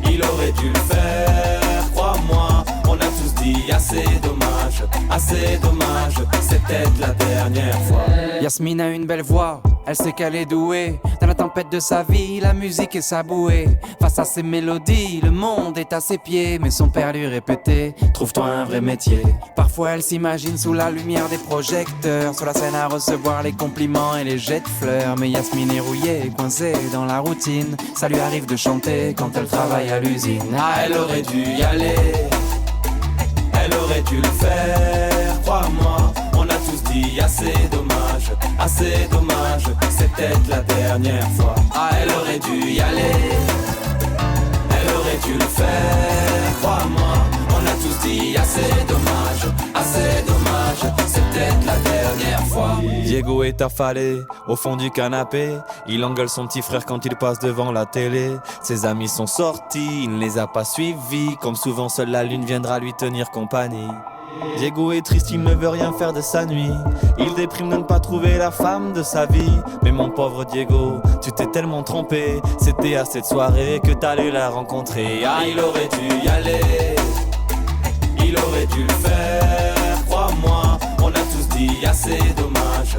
il aurait dû le faire, crois-moi. On a tous dit assez dommage, c'est peut-être la dernière fois. Yasmine a une belle voix, elle sait qu'elle est douée. Dans la tempête de sa vie, la musique est sa bouée. Face à ses mélodies, le monde est à ses pieds. Mais son père lui répétait, trouve-toi un vrai métier. Parfois elle s'imagine sous la lumière des projecteurs, sur la scène à recevoir les compliments et les jets de fleurs. Mais Yasmine est rouillée, coincée dans la routine. Ça lui arrive de chanter quand elle travaille à l'usine. Ah, elle aurait dû y aller, elle aurait dû le faire, crois-moi. On a tous dit assez dommage, c'est peut-être la dernière fois. Ah, elle aurait dû y aller, elle aurait dû le faire, crois-moi. On a tous dit assez dommage, c'est peut-être la dernière fois. Diego est affalé au fond du canapé. Il engueule son petit frère quand il passe devant la télé. Ses amis sont sortis, il ne les a pas suivis. Comme souvent, seule la lune viendra lui tenir compagnie. Diego est triste, il ne veut rien faire de sa nuit. Il déprime de ne pas trouver la femme de sa vie. Mais mon pauvre Diego, Tu t'es tellement trompé, c'était à cette soirée que t'allais la rencontrer. Ah, il aurait dû y aller, il aurait dû le faire, crois-moi. On a tous dit assez dommage,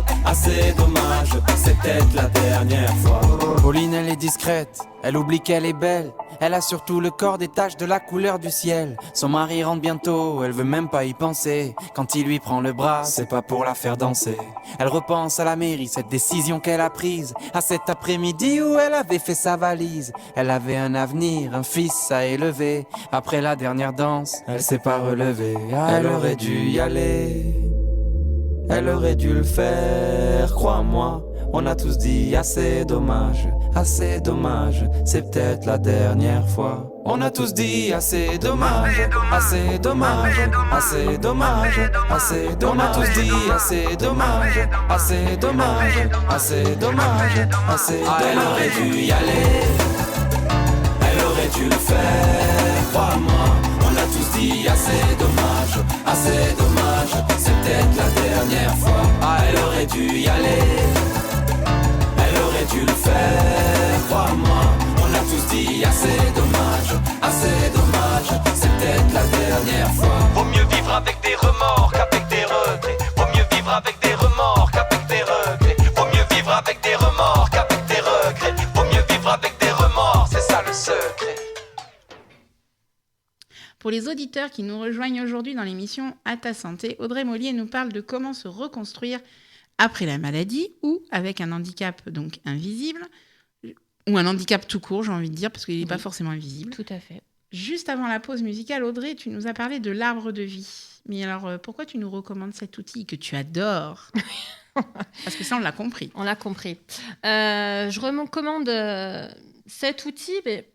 c'est peut-être la dernière fois. Pauline, elle est discrète, elle oublie qu'elle est belle. Elle a surtout le corps des taches de la couleur du ciel. Son mari rentre bientôt, elle veut même pas y penser. Quand il lui prend le bras, c'est pas pour la faire danser. Elle repense à la mairie, cette décision qu'elle a prise. À cet après-midi où elle avait fait sa valise. Elle avait un avenir, un fils à élever. Après la dernière danse, elle s'est pas relevée. Ah, Elle aurait dû y aller, elle aurait dû le faire, crois-moi. On a tous dit assez dommage, c'est peut-être la dernière fois. On a tous dit assez dommage, assez dommage, assez dommage, assez dommage. On a tous dit assez dommage, assez dommage, assez dommage, assez dommage. Elle aurait dû y aller, elle aurait dû le faire, crois-moi. On a tous dit assez dommage, c'est peut-être la dernière fois. Ah, elle aurait dû y aller, elle aurait dû le faire, crois-moi. On a tous dit assez dommage, c'est peut-être la dernière fois. Vaut mieux vivre avec des remords qu'avec des regrets. Vaut mieux vivre avec des remords qu'avec des regrets. Vaut mieux vivre avec des remords qu'avec des regrets. Vaut mieux vivre avec des remords, c'est ça le secret. Pour les auditeurs qui nous rejoignent aujourd'hui dans l'émission À ta santé, Audrey Mollier nous parle de comment se reconstruire après la maladie ou avec un handicap donc invisible, ou un handicap tout court, j'ai envie de dire, parce qu'il n'est pas forcément invisible. Tout à fait. Juste avant la pause musicale, Audrey, tu nous as parlé de l'arbre de vie. Mais alors, pourquoi tu nous recommandes cet outil que tu adores ? Parce que ça, on l'a compris. On l'a compris. Je recommande cet outil, mais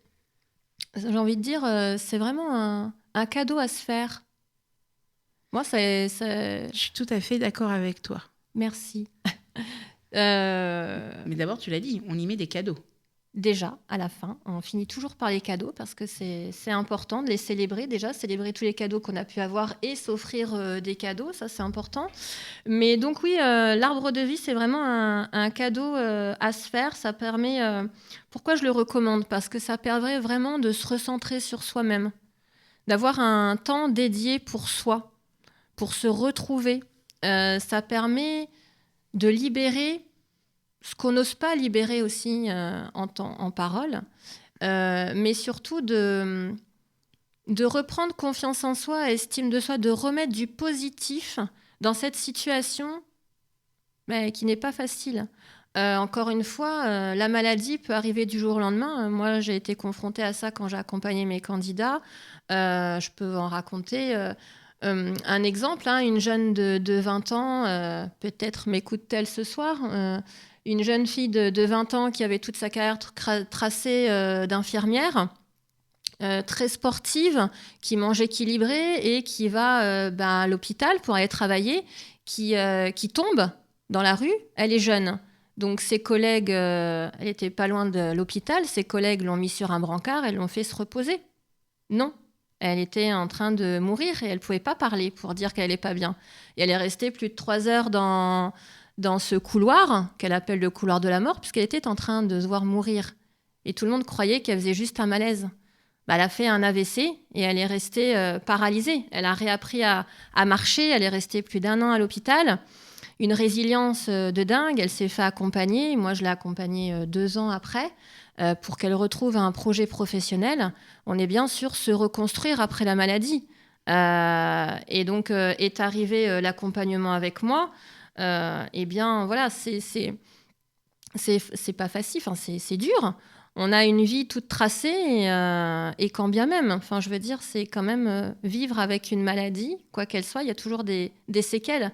j'ai envie de dire, c'est vraiment un cadeau à se faire. Moi, c'est... Je suis tout à fait d'accord avec toi. Merci. Mais d'abord, tu l'as dit, on y met des cadeaux. Déjà, à la fin, on finit toujours par les cadeaux parce que c'est important de les célébrer. Déjà, célébrer tous les cadeaux qu'on a pu avoir et s'offrir des cadeaux, ça c'est important. Mais donc oui, l'arbre de vie, c'est vraiment un cadeau à se faire. Ça permet... pourquoi je le recommande ? Parce que ça permet vraiment de se recentrer sur soi-même, d'avoir un temps dédié pour soi, pour se retrouver. Ça permet de libérer ce qu'on n'ose pas libérer aussi en parole, mais surtout de reprendre confiance en soi, estime de soi, de remettre du positif dans cette situation qui n'est pas facile. Encore une fois, la maladie peut arriver du jour au lendemain. Moi, j'ai été confrontée à ça quand j'ai accompagné mes candidats. Je peux en raconter un exemple. Une jeune de 20 ans, peut-être m'écoute-t-elle ce soir, une jeune fille de 20 ans qui avait toute sa carrière tracée d'infirmière, très sportive, qui mange équilibré et qui va à l'hôpital pour aller travailler, qui tombe dans la rue. Elle est jeune. Donc ses collègues, elle n'était pas loin de l'hôpital, ses collègues l'ont mis sur un brancard et l'ont fait se reposer. Non, elle était en train de mourir et elle ne pouvait pas parler pour dire qu'elle n'allait pas bien. Et elle est restée plus de 3 heures dans ce couloir, qu'elle appelle le couloir de la mort, puisqu'elle était en train de se voir mourir. Et tout le monde croyait qu'elle faisait juste un malaise. Elle a fait un AVC et elle est restée paralysée. Elle a réappris à marcher, elle est restée plus d'1 an à l'hôpital. Une résilience de dingue, elle s'est fait accompagner. Moi, je l'ai accompagnée 2 ans après pour qu'elle retrouve un projet professionnel. On est bien sûr se reconstruire après la maladie. Et donc, est arrivé l'accompagnement avec moi. Eh bien, voilà, c'est pas facile, c'est dur. On a une vie toute tracée et quand bien même, enfin, je veux dire, c'est quand même vivre avec une maladie, quoi qu'elle soit, il y a toujours des séquelles.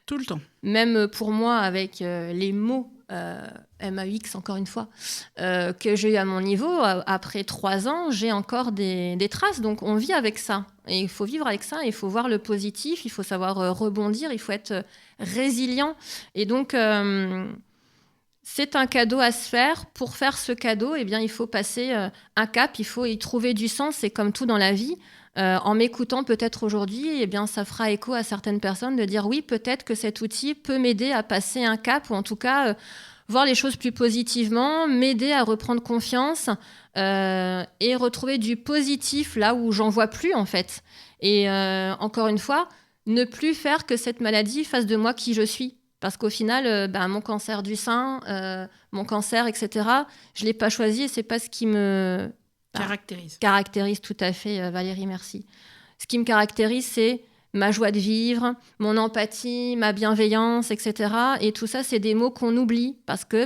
Tout le temps. Même pour moi, avec les mots MAUX, encore une fois, que j'ai eu à mon niveau, après 3 ans, j'ai encore des traces. Donc, on vit avec ça. Et il faut vivre avec ça, il faut voir le positif, il faut savoir rebondir, il faut être résilient. Et donc, c'est un cadeau à se faire. Pour faire ce cadeau, eh bien, il faut passer un cap, il faut y trouver du sens. C'est comme tout dans la vie. En m'écoutant peut-être aujourd'hui, eh bien, ça fera écho à certaines personnes de dire oui, peut-être que cet outil peut m'aider à passer un cap ou en tout cas voir les choses plus positivement, m'aider à reprendre confiance et retrouver du positif là où j'en vois plus en fait. Et encore une fois, ne plus faire que cette maladie fasse de moi qui je suis. Parce qu'au final, mon cancer du sein, mon cancer, etc., je ne l'ai pas choisi et ce n'est pas ce qui me caractérise tout à fait, Valérie, merci. Ce qui me caractérise, c'est ma joie de vivre, mon empathie, ma bienveillance, etc. Et tout ça, c'est des mots qu'on oublie parce que,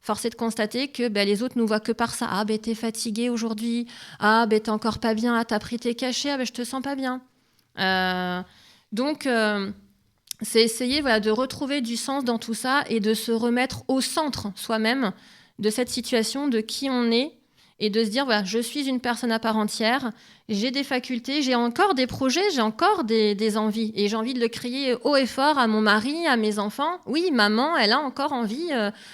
force est de constater que les autres nous voient que par ça. Ah, t'es fatiguée aujourd'hui. Ah, t'es encore pas bien. Ah, t'as pris tes cachets. Ah, je te sens pas bien. Donc, c'est essayer de retrouver du sens dans tout ça et de se remettre au centre soi-même de cette situation, de qui on est et de se dire, je suis une personne à part entière, j'ai des facultés, j'ai encore des projets, j'ai encore des envies. Et j'ai envie de le crier haut et fort à mon mari, à mes enfants. Oui, maman, elle a encore envie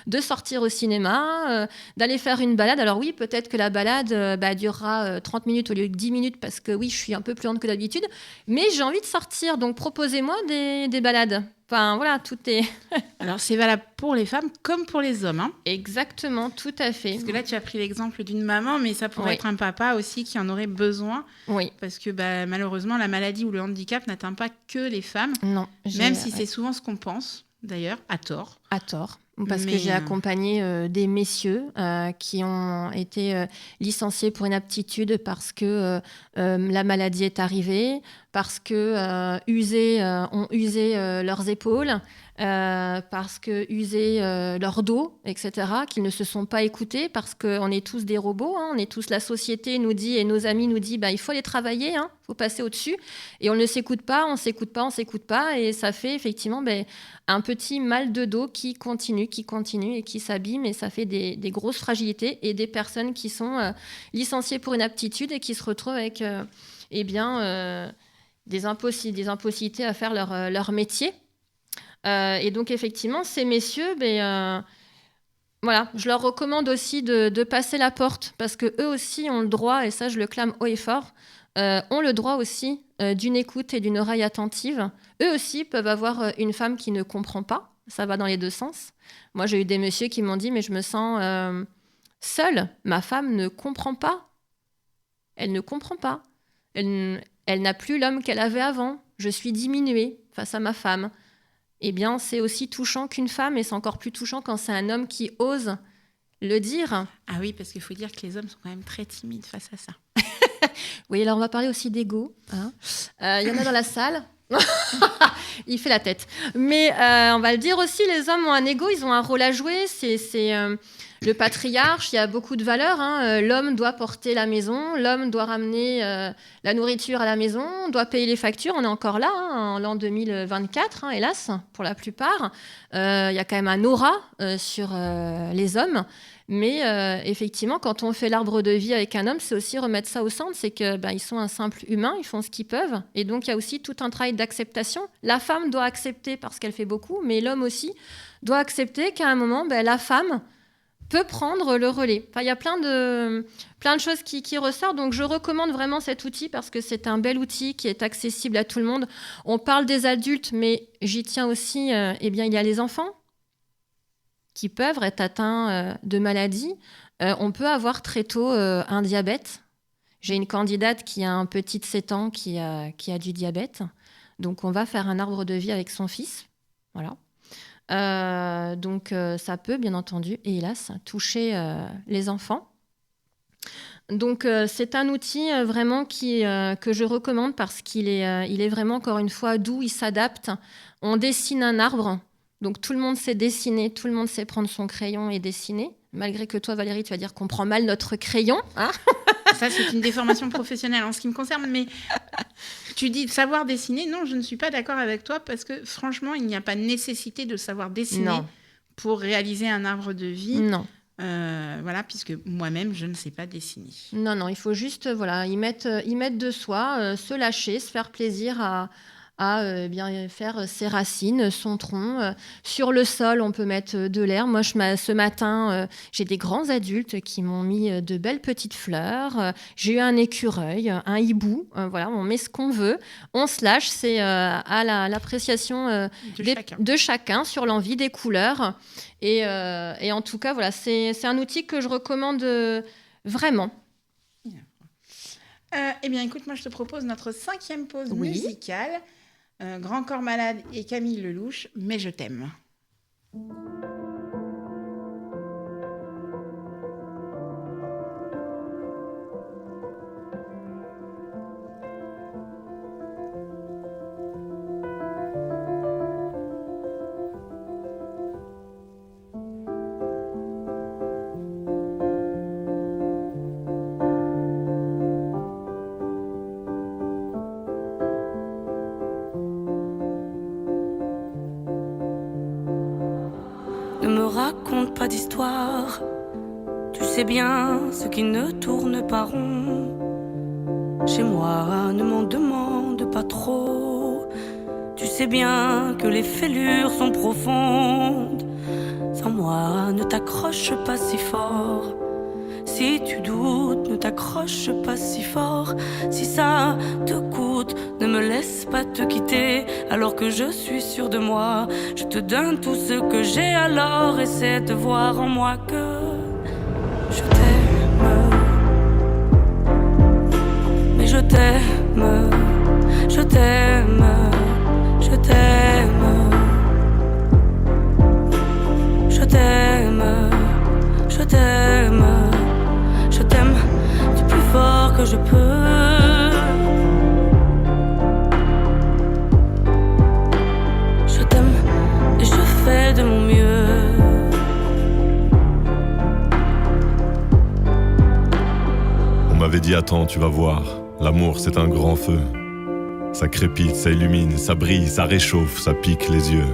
de sortir au cinéma, d'aller faire une balade. Alors oui, peut-être que la balade durera 30 minutes au lieu de 10 minutes parce que oui, je suis un peu plus lente que d'habitude. Mais j'ai envie de sortir, donc proposez-moi des balades. Enfin, voilà, tout est... Alors, c'est valable pour les femmes comme pour les hommes. Hein. Exactement, tout à fait. Parce que là, tu as pris l'exemple d'une maman, mais ça pourrait être un papa aussi qui en aurait besoin. Oui. Parce que malheureusement, la maladie ou le handicap n'atteint pas que les femmes. Non. Même si c'est souvent ce qu'on pense, d'ailleurs, à tort. À tort. Parce que j'ai accompagné des messieurs qui ont été licenciés pour inaptitude parce que la maladie est arrivée, parce que ont usé leurs épaules, parce que usé leur dos, etc., qu'ils ne se sont pas écoutés, parce qu'on est tous des robots, on est tous, la société nous dit, et nos amis nous disent, il faut aller travailler, il faut passer au-dessus, et on ne s'écoute pas, on s'écoute pas, et ça fait effectivement un petit mal de dos qui continue et qui s'abîme, et ça fait des grosses fragilités, et des personnes qui sont licenciées pour inaptitude et qui se retrouvent avec des impossibilités à faire leur métier. Et donc, effectivement, ces messieurs, je leur recommande aussi de passer la porte parce qu'eux aussi ont le droit, et ça, je le clame haut et fort, ont le droit aussi d'une écoute et d'une oreille attentive. Eux aussi peuvent avoir une femme qui ne comprend pas. Ça va dans les deux sens. Moi, j'ai eu des messieurs qui m'ont dit « mais je me sens seule. Ma femme ne comprend pas. Elle ne comprend pas. Elle n'a plus l'homme qu'elle avait avant. Je suis diminuée face à ma femme. » Eh bien, c'est aussi touchant qu'une femme, et c'est encore plus touchant quand c'est un homme qui ose le dire. Ah oui, parce qu'il faut dire que les hommes sont quand même très timides face à ça. Oui, alors on va parler aussi d'ego. Il y en a dans la salle. Il fait la tête. Mais on va le dire aussi, les hommes ont un ego, ils ont un rôle à jouer. C'est le patriarche, il y a beaucoup de valeurs. L'homme doit porter la maison, l'homme doit ramener la nourriture à la maison, doit payer les factures. On est encore là, en l'an 2024, hélas, pour la plupart. Il y a quand même un aura sur les hommes. Mais effectivement, quand on fait l'arbre de vie avec un homme, c'est aussi remettre ça au centre, c'est qu'ils sont un simple humain, ils font ce qu'ils peuvent. Et donc, il y a aussi tout un travail d'acceptation. La femme doit accepter parce qu'elle fait beaucoup, mais l'homme aussi doit accepter qu'à un moment, la femme peut prendre le relais. Enfin, il y a plein de choses qui ressortent. Donc, je recommande vraiment cet outil parce que c'est un bel outil qui est accessible à tout le monde. On parle des adultes, mais j'y tiens aussi, il y a les enfants qui peuvent être atteints de maladies. On peut avoir très tôt un diabète. J'ai une candidate qui a un petit de 7 ans qui a du diabète. Donc, on va faire un arbre de vie avec son fils. Voilà. Donc, ça peut, bien entendu, et hélas, toucher les enfants. Donc, c'est un outil vraiment que je recommande parce qu'il est vraiment, encore une fois, doux, il s'adapte. On dessine un arbre. Donc, tout le monde sait dessiner, tout le monde sait prendre son crayon et dessiner. Malgré que toi, Valérie, tu vas dire qu'on prend mal notre crayon. Hein. Ça, c'est une déformation professionnelle en ce qui me concerne. Mais tu dis savoir dessiner. Non, je ne suis pas d'accord avec toi parce que, franchement, il n'y a pas nécessité de savoir dessiner pour réaliser un arbre de vie. Non. Puisque moi-même, je ne sais pas dessiner. Non, il faut juste y mettre de soi, se lâcher, se faire plaisir à faire ses racines, son tronc. Sur le sol, on peut mettre de l'herbe. Moi, ce matin, j'ai des grands adultes qui m'ont mis de belles petites fleurs. J'ai eu un écureuil, un hibou. Voilà, on met ce qu'on veut. On se lâche. C'est à l'appréciation de chacun sur l'envie des couleurs. Et en tout cas, voilà, c'est un outil que je recommande vraiment. Eh bien, écoute, moi, je te propose notre 5e pause musicale. Grand Corps Malade et Camille Lelouch, Mais je t'aime. Raconte pas d'histoire, tu sais bien ce qui ne tourne pas rond. Chez moi, ne m'en demande pas trop, tu sais bien que les fêlures sont profondes. Sans moi, ne t'accroche pas si fort. Si tu doutes, ne t'accroche pas si fort. Si ça te coûte, ne me laisse pas te quitter. Alors que je suis sûre de moi, je te donne tout ce que j'ai. Alors essaie de voir en moi que je t'aime. Mais je t'aime, je t'aime, je t'aime. Je t'aime, je t'aime. Je t'aime du plus fort que je peux. Je t'aime et je fais de mon mieux. On m'avait dit attends, tu vas voir, l'amour c'est un grand feu. Ça crépite, ça illumine, ça brille, ça réchauffe, ça pique les yeux.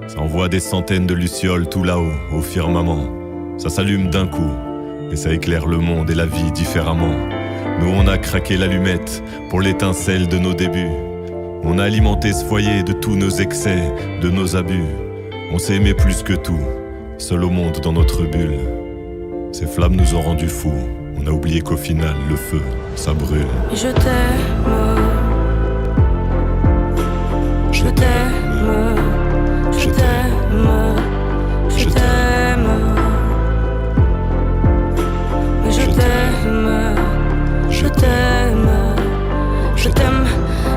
Ça envoie des centaines de lucioles tout là-haut, au firmament. Ça s'allume d'un coup et ça éclaire le monde et la vie différemment. Nous on a craqué l'allumette pour l'étincelle de nos débuts. On a alimenté ce foyer de tous nos excès, de nos abus. On s'est aimé plus que tout, seul au monde dans notre bulle. Ces flammes nous ont rendus fous. On a oublié qu'au final le feu, ça brûle. Je t'aime, je t'aime, je t'aime, je t'aime. Je t'aime, je t'aime, je t'aime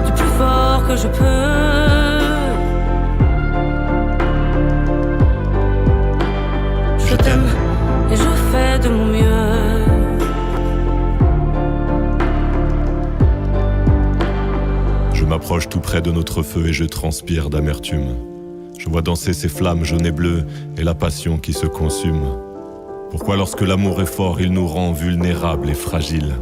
du plus fort que je peux. Je t'aime et je fais de mon mieux. Je m'approche tout près de notre feu et je transpire d'amertume. Je vois danser ces flammes jaunes et bleues et la passion qui se consume. Pourquoi lorsque l'amour est fort, il nous rend vulnérables et fragiles?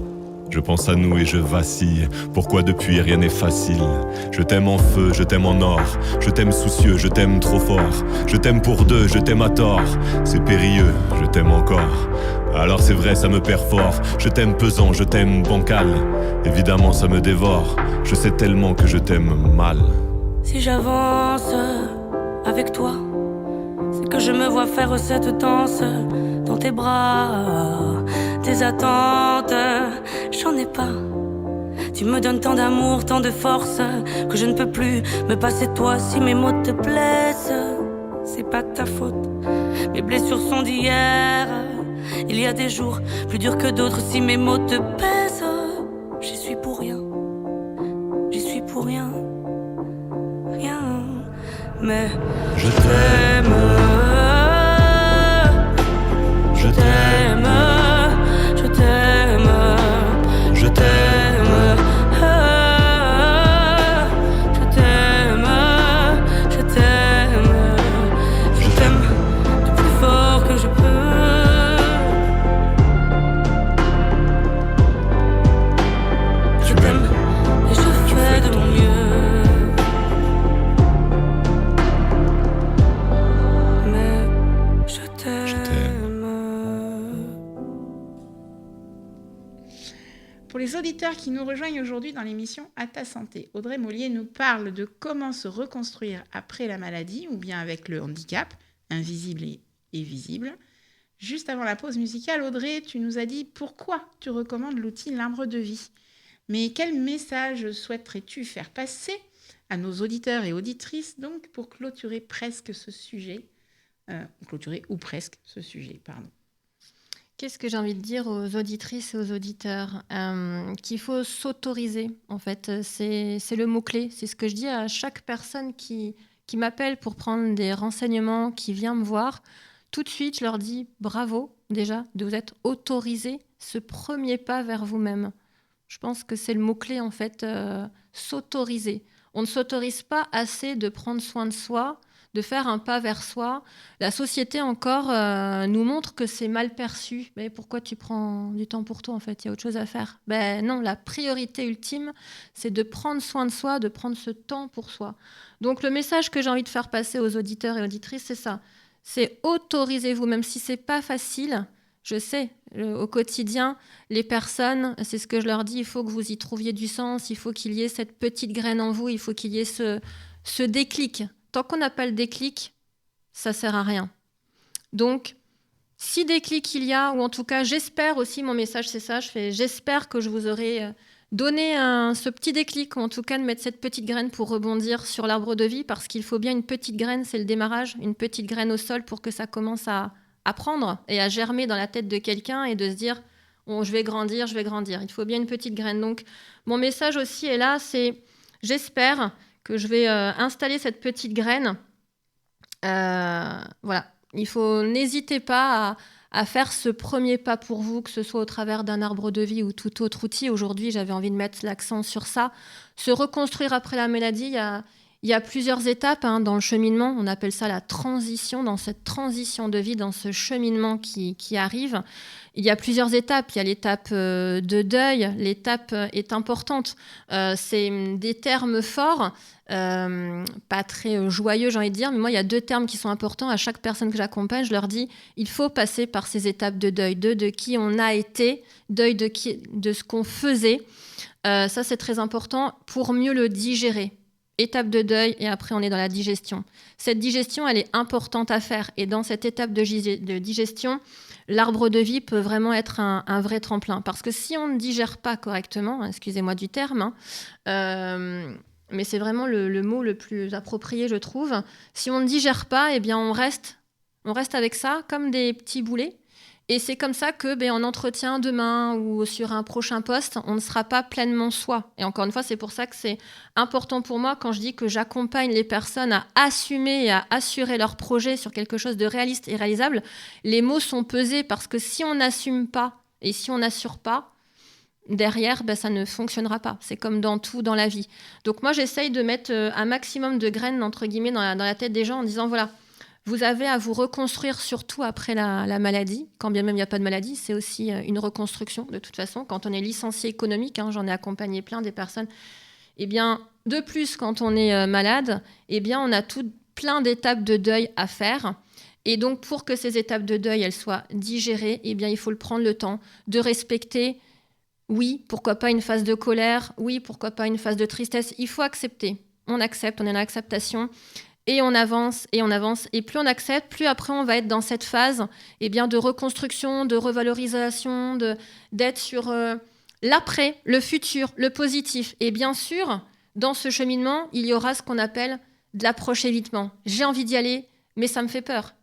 Je pense à nous et je vacille. Pourquoi depuis rien n'est facile? Je t'aime en feu, je t'aime en or. Je t'aime soucieux, je t'aime trop fort. Je t'aime pour deux, je t'aime à tort. C'est périlleux, je t'aime encore. Alors c'est vrai, ça me perd fort. Je t'aime pesant, je t'aime bancal. Évidemment ça me dévore. Je sais tellement que je t'aime mal. Si j'avance avec toi, c'est que je me vois faire cette danse dans tes bras. Tes attentes, j'en ai pas. Tu me donnes tant d'amour, tant de force, que je ne peux plus me passer de toi. Si mes mots te blessent, c'est pas ta faute. Mes blessures sont d'hier. Il y a des jours plus durs que d'autres. Si mes mots te pèsent, j'y suis pour rien. J'y suis pour rien. Rien. Mais je t'aime. Je t'aime. Je t'aime. Je t'aime. Je t'aime. Je t'aime. Je t'aime du plus fort que je peux. Pour les auditeurs qui nous rejoignent aujourd'hui dans l'émission À ta santé, Audrey Mollier nous parle de comment se reconstruire après la maladie ou bien avec le handicap, invisible et visible. Juste avant la pause musicale, Audrey, tu nous as dit pourquoi tu recommandes l'outil L'arbre de vie. Mais quel message souhaiterais-tu faire passer à nos auditeurs et auditrices donc pour clôturer presque ce sujet, pardon. Qu'est-ce que j'ai envie de dire aux auditrices et aux auditeurs qu'il faut s'autoriser, en fait. C'est le mot-clé. C'est ce que je dis à chaque personne qui m'appelle pour prendre des renseignements, qui vient me voir. Tout de suite, je leur dis bravo, déjà, de vous être autorisé ce premier pas vers vous-même. Je pense que c'est le mot-clé, en fait, s'autoriser. On ne s'autorise pas assez de prendre soin de soi, de faire un pas vers soi. La société encore nous montre que c'est mal perçu. Mais pourquoi tu prends du temps pour toi, en fait? Il y a autre chose à faire. Ben non, la priorité ultime, c'est de prendre soin de soi, de prendre ce temps pour soi. Donc le message que j'ai envie de faire passer aux auditeurs et auditrices, c'est ça. C'est autorisez-vous, même si c'est pas facile. Je sais, au quotidien, les personnes, c'est ce que je leur dis, il faut que vous y trouviez du sens, il faut qu'il y ait cette petite graine en vous, il faut qu'il y ait ce déclic. Tant qu'on n'a pas le déclic, ça ne sert à rien. Donc, si déclic il y a, ou en tout cas, j'espère aussi, mon message c'est ça, j'espère que je vous aurai donné ce petit déclic, ou en tout cas de mettre cette petite graine pour rebondir sur l'arbre de vie, parce qu'il faut bien une petite graine, c'est le démarrage, une petite graine au sol pour que ça commence à prendre et à germer dans la tête de quelqu'un et de se dire je vais grandir. Il faut bien une petite graine. Donc, mon message aussi est là, c'est j'espère que je vais installer cette petite graine. Voilà. N'hésitez pas à faire ce premier pas pour vous, que ce soit au travers d'un arbre de vie ou tout autre outil. Aujourd'hui, j'avais envie de mettre l'accent sur ça. Se reconstruire après la maladie, il y a plusieurs étapes dans le cheminement. On appelle ça la transition. Dans cette transition de vie, dans ce cheminement qui arrive, il y a plusieurs étapes. Il y a l'étape de deuil. L'étape est importante. C'est des termes forts, pas très joyeux, j'ai envie de dire. Mais moi, il y a 2 termes qui sont importants. À chaque personne que j'accompagne, je leur dis il faut passer par ces étapes de deuil. De qui on a été, deuil de ce qu'on faisait. Ça, c'est très important pour mieux le digérer. Étape de deuil et après on est dans la digestion. Cette digestion, elle est importante à faire et dans cette étape de digestion, l'arbre de vie peut vraiment être un vrai tremplin parce que si on ne digère pas correctement, excusez-moi du terme, mais c'est vraiment le mot le plus approprié je trouve, si on ne digère pas, eh bien on reste avec ça comme des petits boulets. Et c'est comme ça que, en entretien demain ou sur un prochain poste, on ne sera pas pleinement soi. Et encore une fois, c'est pour ça que c'est important pour moi quand je dis que j'accompagne les personnes à assumer et à assurer leur projet sur quelque chose de réaliste et réalisable. Les mots sont pesés parce que si on n'assume pas et si on n'assure pas, derrière, ça ne fonctionnera pas. C'est comme dans tout dans la vie. Donc moi, j'essaye de mettre un maximum de graines, entre guillemets, dans la tête des gens en disant, voilà, vous avez à vous reconstruire surtout après la maladie. Quand bien même il n'y a pas de maladie, c'est aussi une reconstruction de toute façon. Quand on est licencié économique, j'en ai accompagné plein des personnes. Eh bien, de plus, quand on est malade, eh bien, on a plein d'étapes de deuil à faire. Et donc, pour que ces étapes de deuil elles soient digérées, eh bien, il faut prendre le temps de respecter, oui, pourquoi pas une phase de colère, oui, pourquoi pas une phase de tristesse. Il faut accepter. On accepte, on est dans l'acceptation. Et on avance, et on avance. Et plus on accepte, plus après on va être dans cette phase de reconstruction, de revalorisation, d'être sur l'après, le futur, le positif. Et bien sûr, dans ce cheminement, il y aura ce qu'on appelle de l'approche-évitement. J'ai envie d'y aller, mais ça me fait peur.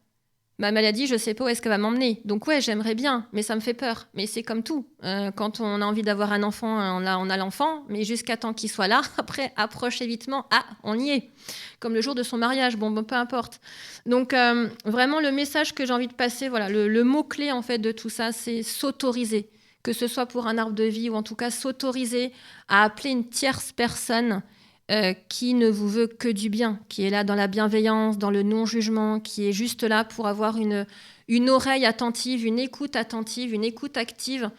Ma maladie, je ne sais pas où est-ce qu'elle va m'emmener. Donc ouais, j'aimerais bien, mais ça me fait peur. Mais c'est comme tout. Quand on a envie d'avoir un enfant, on a l'enfant, mais jusqu'à temps qu'il soit là, après, approche-évitement, on y est. Comme le jour de son mariage, peu importe. Donc vraiment, le message que j'ai envie de passer, voilà, le mot-clé en fait de tout ça, c'est s'autoriser. Que ce soit pour un arbre de vie ou en tout cas s'autoriser à appeler une tierce personne qui ne vous veut que du bien, qui est là dans la bienveillance, dans le non-jugement, qui est juste là pour avoir une oreille attentive, une écoute attentive, une écoute active,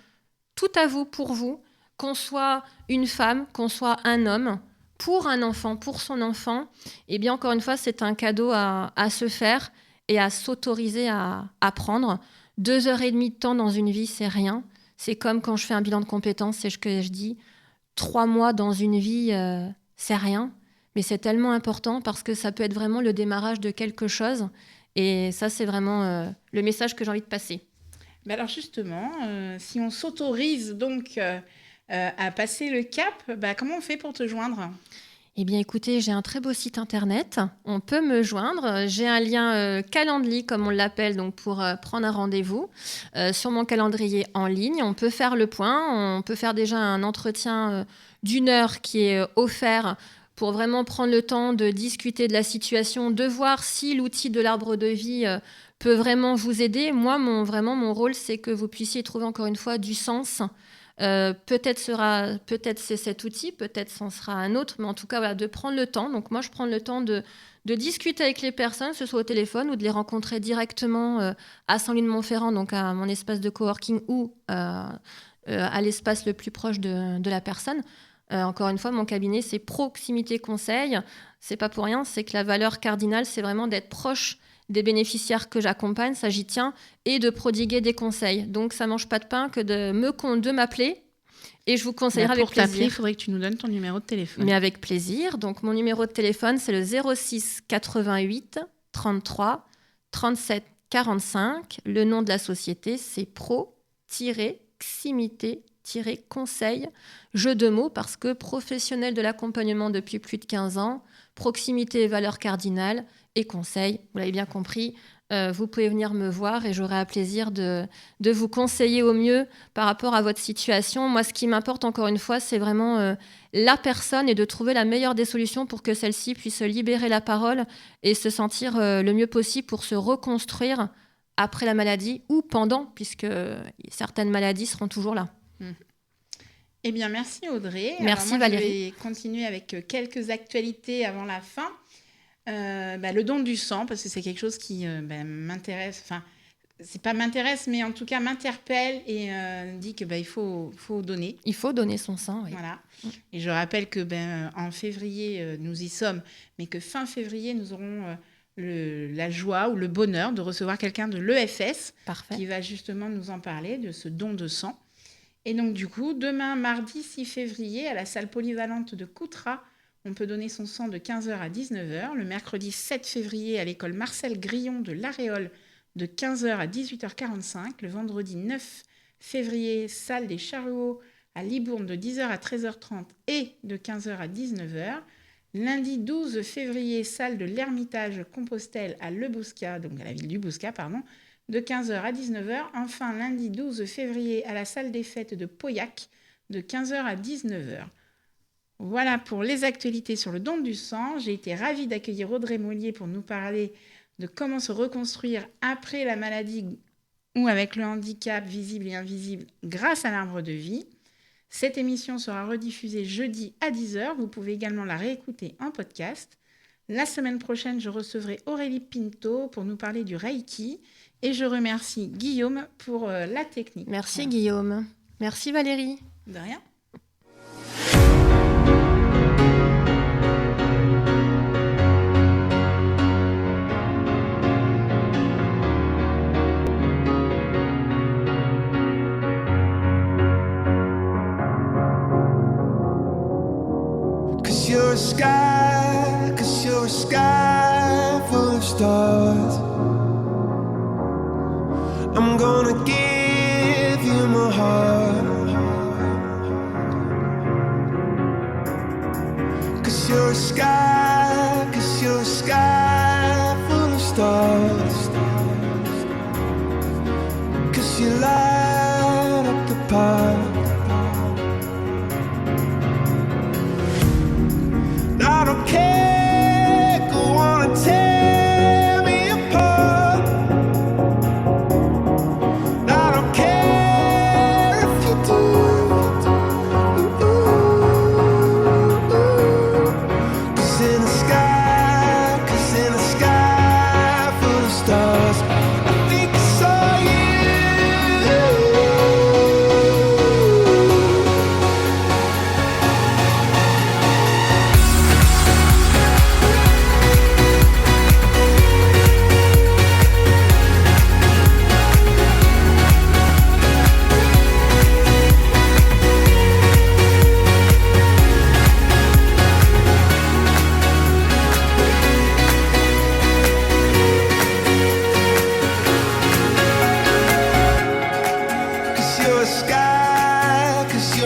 tout à vous, pour vous, qu'on soit une femme, qu'on soit un homme, pour un enfant, pour son enfant, eh bien encore une fois, c'est un cadeau à se faire et à s'autoriser à prendre. 2 heures et demie de temps dans une vie, c'est rien. C'est comme quand je fais un bilan de compétences, c'est ce que je dis, 3 mois dans une vie, c'est rien, mais c'est tellement important parce que ça peut être vraiment le démarrage de quelque chose. Et ça, c'est vraiment le message que j'ai envie de passer. Mais alors justement, si on s'autorise donc à passer le cap, comment on fait pour te joindre ? Eh bien, écoutez, j'ai un très beau site internet. On peut me joindre. J'ai un lien Calendly, comme on l'appelle, donc pour prendre un rendez-vous sur mon calendrier en ligne. On peut faire le point. On peut faire déjà un entretien d'1 heure qui est offert pour vraiment prendre le temps de discuter de la situation, de voir si l'outil de l'arbre de vie peut vraiment vous aider. Moi, mon rôle, c'est que vous puissiez trouver encore une fois du sens. Peut-être c'est cet outil, peut-être c'en sera un autre, mais en tout cas, voilà, de prendre le temps. Donc moi, je prends le temps de discuter avec les personnes, que ce soit au téléphone ou de les rencontrer directement à Saint-Louis-de-Montferrand, donc à mon espace de coworking ou à l'espace le plus proche de la personne. Encore une fois, mon cabinet, c'est proximité conseil. C'est pas pour rien, c'est que la valeur cardinale, c'est vraiment d'être proche des bénéficiaires que j'accompagne, ça j'y tiens, et de prodiguer des conseils. Donc ça mange pas de pain que de m'appeler, et je vous conseillerai avec plaisir. Pour t'appeler, il faudrait que tu nous donnes ton numéro de téléphone. Mais avec plaisir. Donc mon numéro de téléphone, c'est le 06 88 33 37 45. Le nom de la société, c'est pro-ximité-conseil. Jeu de mots, parce que professionnel de l'accompagnement depuis plus de 15 ans, proximité et valeur cardinale, et conseil, vous l'avez bien compris, vous pouvez venir me voir et j'aurai un plaisir de vous conseiller au mieux par rapport à votre situation. Moi, ce qui m'importe encore une fois, c'est vraiment la personne et de trouver la meilleure des solutions pour que celle-ci puisse libérer la parole et se sentir le mieux possible pour se reconstruire après la maladie ou pendant, puisque certaines maladies seront toujours là. Eh bien, merci Audrey. Merci Valérie. Je vais continuer avec quelques actualités avant la fin. Le don du sang, parce que c'est quelque chose qui m'intéresse, enfin, c'est pas m'intéresse, mais en tout cas m'interpelle et dit que il faut donner. Il faut donner son sang, oui. Voilà. Et je rappelle que en février, nous y sommes, mais que fin février, nous aurons la joie ou le bonheur de recevoir quelqu'un de l'EFS. Parfait. Qui va justement nous en parler, de ce don de sang. Et donc, du coup, demain, mardi 6 février, à la salle polyvalente de Coutras, on peut donner son sang de 15h à 19h. Le mercredi 7 février, à l'école Marcel Grillon de l'Aréole, de 15h à 18h45. Le vendredi 9 février, salle des Charruaux à Libourne, de 10h à 13h30 et de 15h à 19h. Lundi 12 février, salle de l'Ermitage Compostelle à Le Bouscat, donc à la ville du Bouscat, pardon, de 15h à 19h. Enfin, lundi 12 février, à la salle des fêtes de Pauillac, de 15h à 19h. Voilà pour les actualités sur le don du sang. J'ai été ravie d'accueillir Audrey Mollier pour nous parler de comment se reconstruire après la maladie ou avec le handicap visible et invisible grâce à l'arbre de vie. Cette émission sera rediffusée jeudi à 10h. Vous pouvez également la réécouter en podcast. La semaine prochaine, je recevrai Aurélie Pinto pour nous parler du Reiki. Et je remercie Guillaume pour la technique. Merci Guillaume. Merci Valérie. De rien. Cause you're a sky full of stars. I'm gonna give you my heart. Cause you're a sky full of stars. Cause you light up the park. I don't care, go on and tear me apart. I don't care if you do. 'Cause in a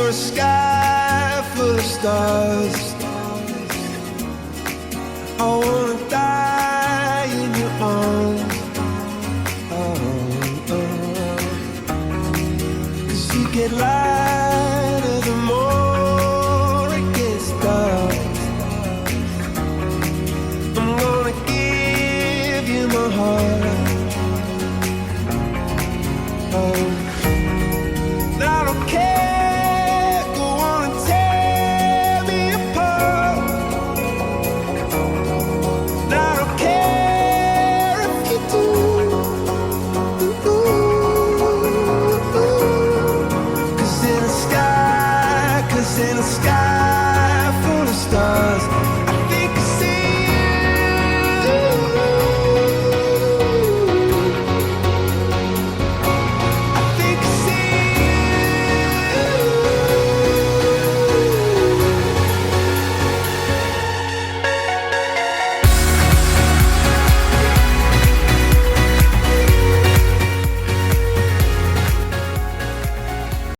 a sky full of stars. I wanna die in your arms. Oh, oh. 'Cause you get lost